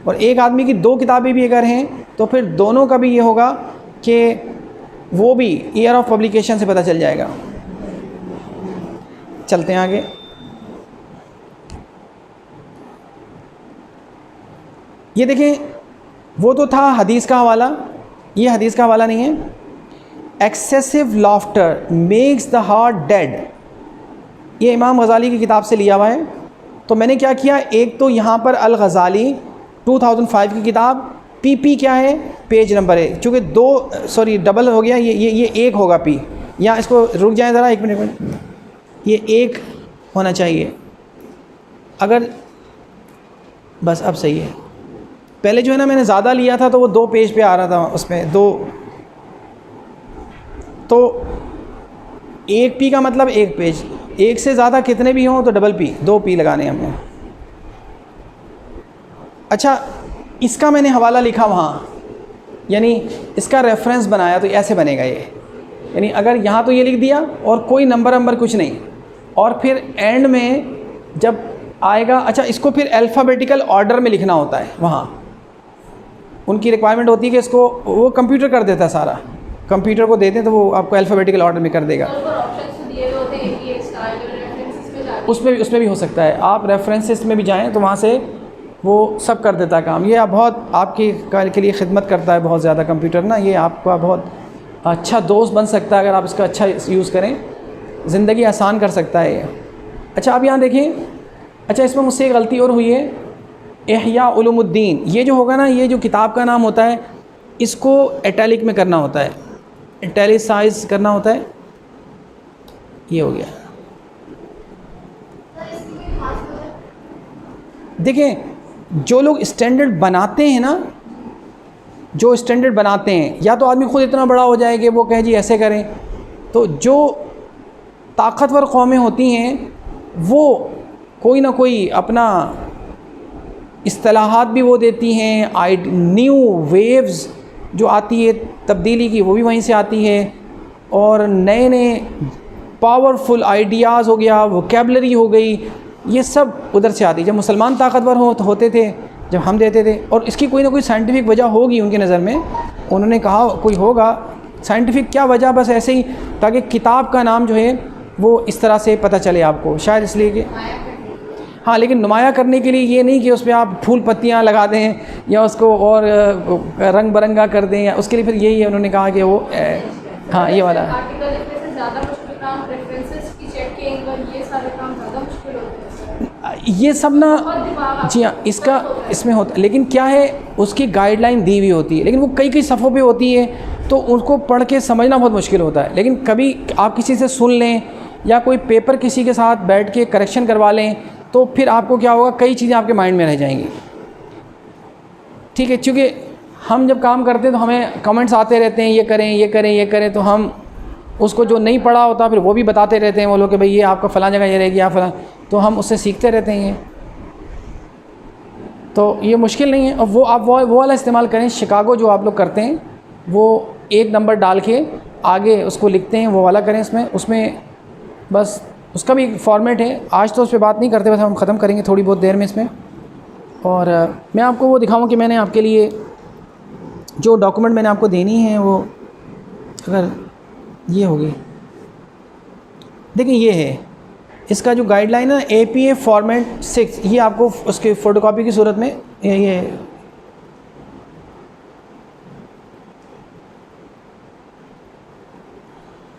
और एक आदमी की 2 किताबें भी अगर हैं तो फिर दोनों का भी ये होगा कि वो भी ईयर ऑफ पब्लिकेशन से पता चल जाएगा। चलते हैं आगे। ये देखें, वो तो था हदीस का हवाला, ये हदीस का हवाला नहीं है। Excessive laughter makes the heart dead, ये इमाम गज़ाली की किताब से लिया हुआ है। तो मैंने क्या किया, एक तो यहाँ पर अल गज़ाली 2005 की किताब, PP क्या है, पेज नंबर है, चूँकि 2 डबल हो गया, ये एक होगा P, या इसको रुक जाएं ज़रा 1 मिनट, ये 1 होना चाहिए, अगर बस अब सही है। पहले जो है ना मैंने ज़्यादा लिया था तो वो 2 पेज पे आ रहा था, उसमें 2, तो 1 P का मतलब 1 पेज, 1 से ज़्यादा कितने भी हों तो डबल P, 2 P लगाने हमने। अच्छा, इसका मैंने हवाला लिखा वहाँ, यानी इसका रेफरेंस बनाया, तो ऐसे बनेगा ये, यानी अगर यहाँ तो ये लिख दिया और कोई नंबर कुछ नहीं, और फिर एंड में जब आएगा, अच्छा इसको फिर अल्फ़ाबेटिकल ऑर्डर में लिखना होता है, वहाँ उनकी रिक्वायरमेंट होती है कि इसको वो कंप्यूटर कर देता है, सारा कंप्यूटर को देते हैं तो वो आपको अल्फ़ाबेटिकल ऑर्डर में कर देगा। उसमें भी हो सकता है, आप रेफरेंसेस में भी जाएँ तो वहाँ से वो सब कर देता है काम। ये बहुत आपकी के लिए खिदमत करता है बहुत ज़्यादा कंप्यूटर ना, ये आपका बहुत अच्छा दोस्त बन सकता है अगर आप इसका अच्छा यूज़ करें, ज़िंदगी आसान कर सकता है ये। अच्छा आप यहाँ देखिए, अच्छा इसमें मुझसे एक गलती और हुई है, इह्या उलूमुद्दीन, ये जो होगा ना, ये जो किताब का नाम होता है इसको इटैलिक में करना होता है, इटैलिसाइज करना होता है, ये हो गया। देखें, जो लोग स्टैंडर्ड बनाते हैं ना, जो स्टैंडर्ड बनाते हैं, या तो आदमी खुद इतना बड़ा हो जाए कि वो कहे जी ऐसे करें, तो जो ताकतवर कौमें होती हैं वो कोई ना कोई अपना इस्तिलाहात भी वो देती हैं, न्यू वेव्स जो आती है तब्दीली की वो भी वहीं से आती है, और नए नए पावरफुल आइडियाज़ हो गया, वोकेबलरी हो गई, ये सब उधर से आती है। जब मुसलमान ताकतवर होते थे, जब हम देते थे, और इसकी कोई ना कोई साइंटिफिक वजह होगी उनके नज़र में, उन्होंने कहा कोई होगा साइंटिफिक क्या वजह, बस ऐसे ही ताकि किताब का नाम जो है वो इस तरह से पता चले आपको, शायद इसलिए कि हाँ, लेकिन नुमाया करने के लिए ये नहीं कि उस पर आप फूल पत्तियाँ लगा दें या उसको और रंग बिरंगा कर दें, या उसके लिए फिर यही है उन्होंने कहा कि वो हाँ ये वाला आर्टिकल लिखने से ज़्यादा मुश्किल काम रेफरेंसेस की चेकिंग और ये सारे काम ज़्यादा मुश्किल होते हैं। ये सब ना, बहुत दिमाग जी हाँ, इसमें होता है, लेकिन क्या है उसकी गाइडलाइन दी हुई होती है, लेकिन वो कई कई सफ़ों पे होती है, तो उसको पढ़ के समझना बहुत मुश्किल होता है। लेकिन कभी आप किसी से सुन लें या कोई पेपर किसी के साथ बैठ के करेक्शन करवा लें, तो फिर आपको क्या होगा, कई चीज़ें आपके माइंड में रह जाएंगी। ठीक है, चूँकि हम जब काम करते हैं तो हमें कमेंट्स आते रहते हैं, ये करें ये करें ये करें, तो हम उसको जो नहीं पढ़ा होता फिर वो भी बताते रहते हैं वो लोग कि भाई ये आपका फ़लाँ जगह ये रहेगी, आप फ़लाँ, तो हम उससे सीखते रहते हैं। तो ये मुश्किल नहीं है। और वो आप वो वाला इस्तेमाल करें, शिकागो जो आप लोग करते हैं वो 1 नंबर डाल के आगे उसको लिखते हैं, वो वाला करें। उसमें बस उसका भी एक फॉर्मेट है। आज तो उस पर बात नहीं करते, बस हम ख़त्म करेंगे थोड़ी बहुत देर में इसमें। और मैं आपको वो दिखाऊँ कि मैंने आपके लिए जो डॉक्यूमेंट मैंने आपको देनी है वो, अगर ये होगी, देखिए ये है इसका जो गाइडलाइन है, APA फॉर्मेट 6, ये आपको उसके फ़ोटोकॉपी की सूरत में ये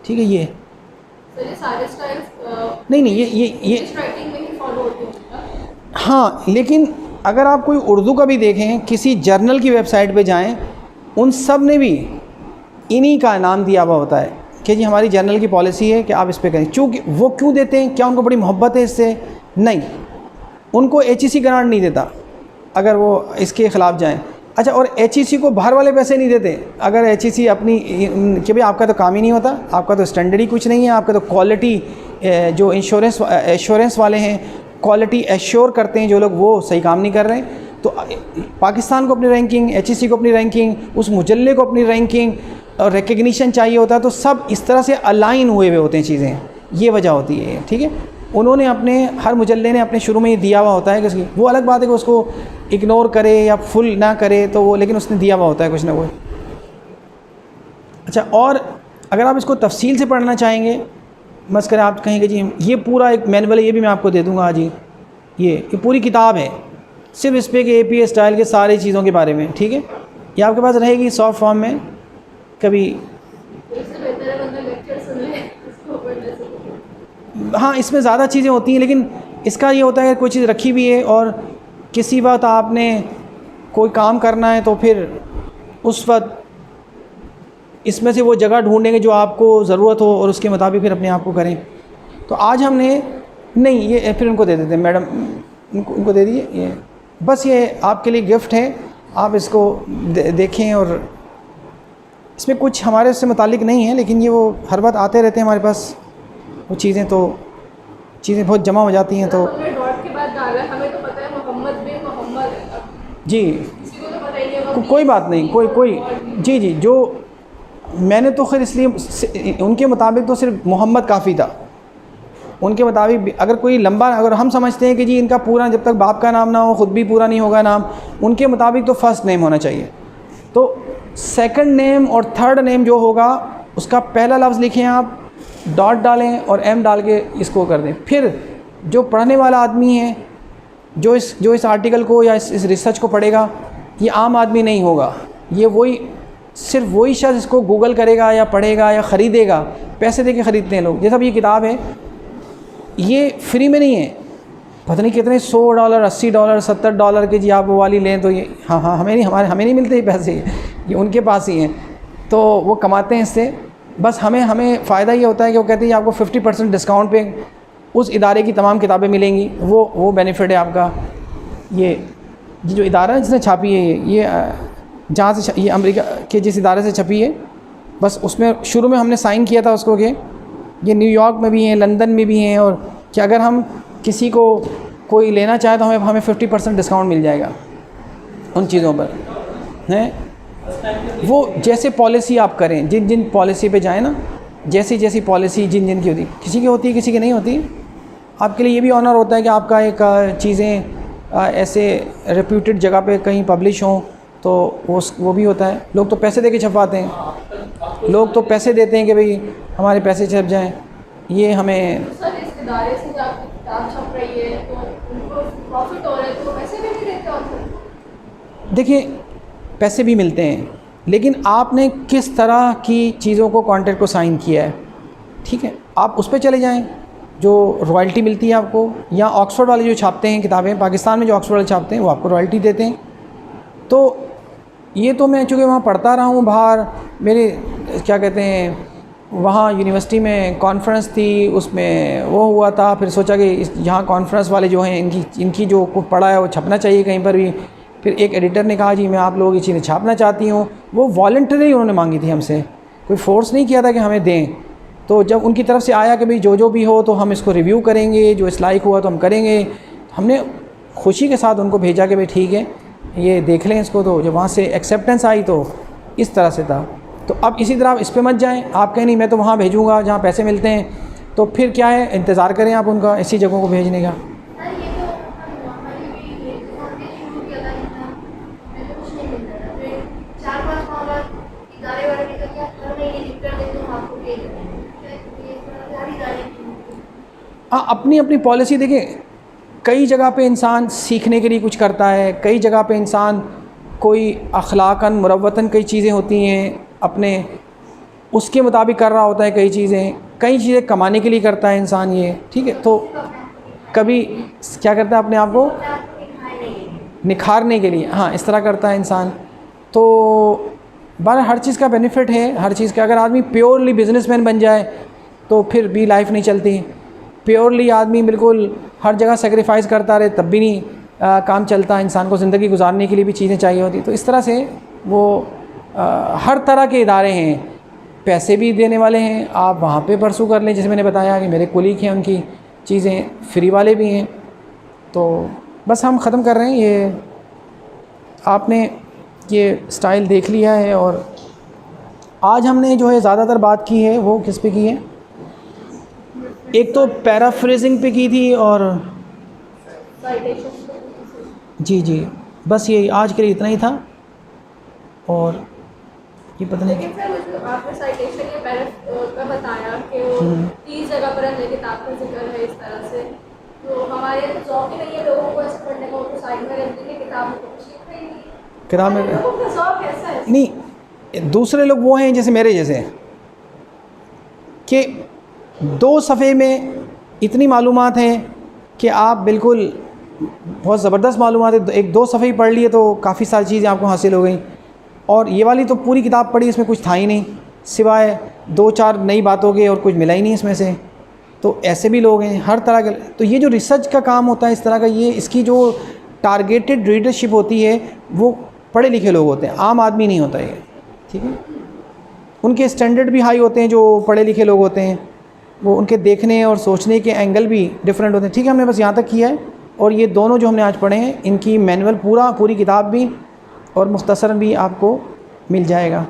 ठीक है। ये सारे स्टाइल्स नहीं ये राइटिंग में ही फॉलो होते हैं। हाँ, लेकिन अगर आप कोई उर्दू का भी देखें, किसी जर्नल की वेबसाइट पे जाएं, उन सब ने भी इन्हीं का नाम दिया हुआ होता है कि जी हमारी जर्नल की पॉलिसी है कि आप इस पे करें। चूँकि वो क्यों देते हैं, क्या उनको बड़ी मोहब्बत है इससे? नहीं, उनको HEC ग्रांट नहीं देता अगर वो इसके ख़िलाफ़ जाएं। अच्छा, और HEC को बाहर वाले पैसे नहीं देते अगर HEC अपनी कि भाई आपका तो काम ही नहीं होता, आपका तो स्टैंडर्ड ही कुछ नहीं है, आपका तो क्वालिटी जो एश्योरेंस वाले हैं, क्वालिटी एश्योर करते हैं जो लोग, वो सही काम नहीं कर रहे हैं। तो पाकिस्तान को अपनी रैंकिंग, HEC को अपनी रैंकिंग, उस मुजल्ले को अपनी रैंकिंग और रिकग्निशन चाहिए होता है, तो सब इस तरह से अलाइन हुए हुए होते हैं चीज़ें, ये वजह होती है। ठीक है, उन्होंने अपने हर मुजल्ले ने अपने शुरू में ही दिया हुआ होता है कि वो अलग बात है कि उसको इग्नोर करे या फुल ना करे, तो वो, लेकिन उसने दिया हुआ होता है कुछ ना कुछ। अच्छा, और अगर आप इसको तफसील से पढ़ना चाहेंगे, बस करें आप कहेंगे जी ये पूरा एक मैनुअल है, ये भी मैं आपको दे दूँगा आज ही, ये पूरी किताब है सिर्फ इस पे कि APA स्टाइल के सारी चीज़ों के बारे में। ठीक है, ये आपके पास रहेगी सॉफ्ट फॉर्म में। कभी हाँ, इसमें ज़्यादा चीज़ें होती हैं, लेकिन इसका ये होता है कि कोई चीज़ रखी हुई है और किसी वक्त आपने कोई काम करना है, तो फिर उस वक्त इसमें से वो जगह ढूंढेंगे जो आपको ज़रूरत हो और उसके मुताबिक फिर अपने आप को करें। तो आज हमने नहीं, ये फिर उनको दे देते हैं, मैडम उनको दे दिए, ये बस ये आपके लिए गिफ्ट है, आप इसको देखें। और इसमें कुछ हमारे से मुतालिक नहीं है, लेकिन ये वो हर बात आते रहते हैं हमारे पास वो चीज़ें, तो चीज़ें बहुत जमा हो जाती हैं। तो डॉट के बाद डाला, हमें तो पता है मोहम्मद बिन मोहम्मद है जी, किसी को तो पता ही नहीं होगा। कोई बात नहीं, कोई जी जो मैंने तो खैर इसलिए उनके मुताबिक तो सिर्फ मोहम्मद काफ़ी था। उनके मुताबिक अगर कोई लंबा, अगर हम समझते हैं कि जी इनका पूरा, जब तक बाप का नाम ना हो ख़ुद भी पूरा नहीं होगा नाम, उनके मुताबिक तो फर्स्ट नेम होना चाहिए। तो सेकंड नेम और थर्ड नेम जो होगा उसका पहला लफ्ज़ लिखें आप, डॉट डालें और M डाल के इसको कर दें। फिर जो पढ़ने वाला आदमी है, जो इस आर्टिकल को या इस रिसर्च को पढ़ेगा, ये आम आदमी नहीं होगा, ये सिर्फ वही शख्स इसको गूगल करेगा या पढ़ेगा या ख़रीदेगा, पैसे दे के ख़रीदते हैं लोग। जैसा ये किताब है, ये फ्री में नहीं है, पता नहीं कितने $100, $80, $70 के जी आप वो वाली लें तो ये हाँ हमें नहीं मिलते ये पैसे, ये उनके पास ही हैं, तो वो कमाते हैं इससे। बस हमें फ़ायदा ये होता है कि वो कहते हैं आपको 50% डिस्काउंट पे उस इदारे की तमाम किताबें मिलेंगी, वो बेनिफिट है आपका। ये जो इदारा है जिसने छापी है, ये जहाँ से ये अमेरिका के जिस इदारे से छपी है, बस उसमें शुरू में हमने साइन किया था उसको कि ये न्यूयॉर्क में भी हैं, लंदन में भी हैं, और कि अगर हम किसी को कोई लेना चाहे तो हमें 50% डिस्काउंट मिल जाएगा उन चीज़ों पर हैं। वो जैसे पॉलिसी आप करें, जिन जिन पॉलिसी पे जाएँ ना, जैसी जैसी पॉलिसी जिन जिन की होती, किसी की होती है किसी की नहीं होती। आपके लिए ये भी ऑनर होता है कि आपका एक चीज़ें ऐसे रेप्यूटेड जगह पे कहीं पब्लिश हों, तो वो भी होता है। लोग तो पैसे दे के छपवाते हैं, लोग तो पैसे देते हैं कि भाई हमारे पैसे छप जाएं। ये हमें सर इस इदारे से जब आपकी किताब छप रही है तो उनको प्रॉफिट हो रहा है, तो पैसे भी नहीं देते हो? देखिए, पैसे भी मिलते हैं, लेकिन आपने किस तरह की चीज़ों को कॉन्ट्रैक्ट को साइन किया है, ठीक है। आप उस पर चले जाएं जो रॉयल्टी मिलती है आपको, या ऑक्सफोर्ड वाले जो छापते हैं किताबें, पाकिस्तान में जो ऑक्सफोर्ड वाले छापते हैं वो आपको रॉयल्टी देते हैं। तो ये तो मैं चूँकि वहाँ पढ़ता रहा हूँ बाहर, मेरे क्या कहते हैं, वहाँ यूनिवर्सिटी में कॉन्फ्रेंस थी, उसमें वो हुआ था, फिर सोचा कि यहाँ कॉन्फ्रेंस वाले जो हैं इनकी जो कुछ पढ़ा है वो छपना चाहिए कहीं पर भी। फिर एक एडिटर ने कहा जी मैं आप लोगों की चीज़ें छापना चाहती हूँ। वो वॉलंटरी उन्होंने मांगी थी हमसे, कोई फ़ोर्स नहीं किया था कि हमें दें। तो जब उनकी तरफ से आया कि भाई जो भी हो तो हम इसको रिव्यू करेंगे, जो इस लायक हुआ तो हम करेंगे, हमने खुशी के साथ उनको भेजा कि भाई ठीक है ये देख लें इसको। तो जब वहाँ से एक्सेप्टेंस आई तो इस तरह से था। तो अब इसी तरह आप इस पे मत जाएं, आप कहें नहीं मैं तो वहाँ भेजूँगा जहाँ पैसे मिलते हैं, तो फिर क्या है, इंतज़ार करें आप उनका ऐसी जगहों को भेजने का। हाँ, अपनी अपनी पॉलिसी देखें। कई जगह पे इंसान सीखने के लिए कुछ करता है, कई जगह पे इंसान कोई अखलाकन मुरव्वतन कई चीज़ें होती हैं अपने उसके मुताबिक कर रहा होता है, कई चीज़ें कमाने के लिए करता है इंसान ये, ठीक है। तो कभी क्या करता है अपने आप को निखारने के लिए, हाँ इस तरह करता है इंसान। तो बहरहाल हर चीज़ का बेनिफिट है, हर चीज़ का। अगर आदमी प्योरली बिजनेसमैन बन जाए तो फिर भी लाइफ नहीं चलती। प्योरली आदमी बिल्कुल हर जगह सेक्रीफाइस करता रहे तब भी नहीं काम चलता। इंसान को ज़िंदगी गुजारने के लिए भी चीज़ें चाहिए होती। तो इस तरह से वो हर तरह के इदारे हैं, पैसे भी देने वाले हैं, आप वहाँ पे परसू कर लें। जैसे मैंने बताया कि मेरे कोलीग हैं, उनकी चीज़ें फ्री वाले भी हैं। तो बस हम ख़त्म कर रहे हैं। ये आपने ये स्टाइल देख लिया है, और आज हमने जो है ज़्यादातर बात की है वो किस पे की है, एक तो पैराफ्रेजिंग पे की थी, और जी बस ये आज के लिए इतना ही था। और ये पता नहीं, लेकिन सर जो आपने साइटेशन या पैराफ का बताया कि वो 30 जगह पर अंदर किताब का जिक्र है इस तरह से, तो हमारे तो शौक ही नहीं है लोगों को ऐसे पढ़ने का, उनको साइड में रखने की किताब को कुछ लिख रही नहीं, किताब में लोगों का शौक कैसा है? नहीं, दूसरे लोग वो हैं जैसे मेरे जैसे कि 2 सफ़े में इतनी मालूमात हैं कि आप बिल्कुल बहुत ज़बरदस्त मालूमात है, एक 2 सफ़े ही पढ़ लिए तो काफ़ी सारी चीज़ें आपको हासिल हो गई। और ये वाली तो पूरी किताब पढ़ी, इसमें कुछ था ही नहीं सिवाय 2-4 नई बातों के, और कुछ मिला ही नहीं इसमें से। तो ऐसे भी लोग हैं हर तरह के। तो ये जो रिसर्च का काम होता है इस तरह का, ये इसकी जो टारगेटेड रीडरशिप होती है वो पढ़े लिखे लोग होते हैं, आम आदमी नहीं होता ये, ठीक है। उनके स्टैंडर्ड भी हाई होते हैं जो पढ़े लिखे लोग होते हैं, वो उनके देखने और सोचने के एंगल भी डिफरेंट होते हैं, ठीक है। हमने बस यहाँ तक किया है। और ये दोनों जो हमने आज पढ़े हैं इनकी मैनुअल पूरी किताब भी और मुख्तसरन भी आपको मिल जाएगा।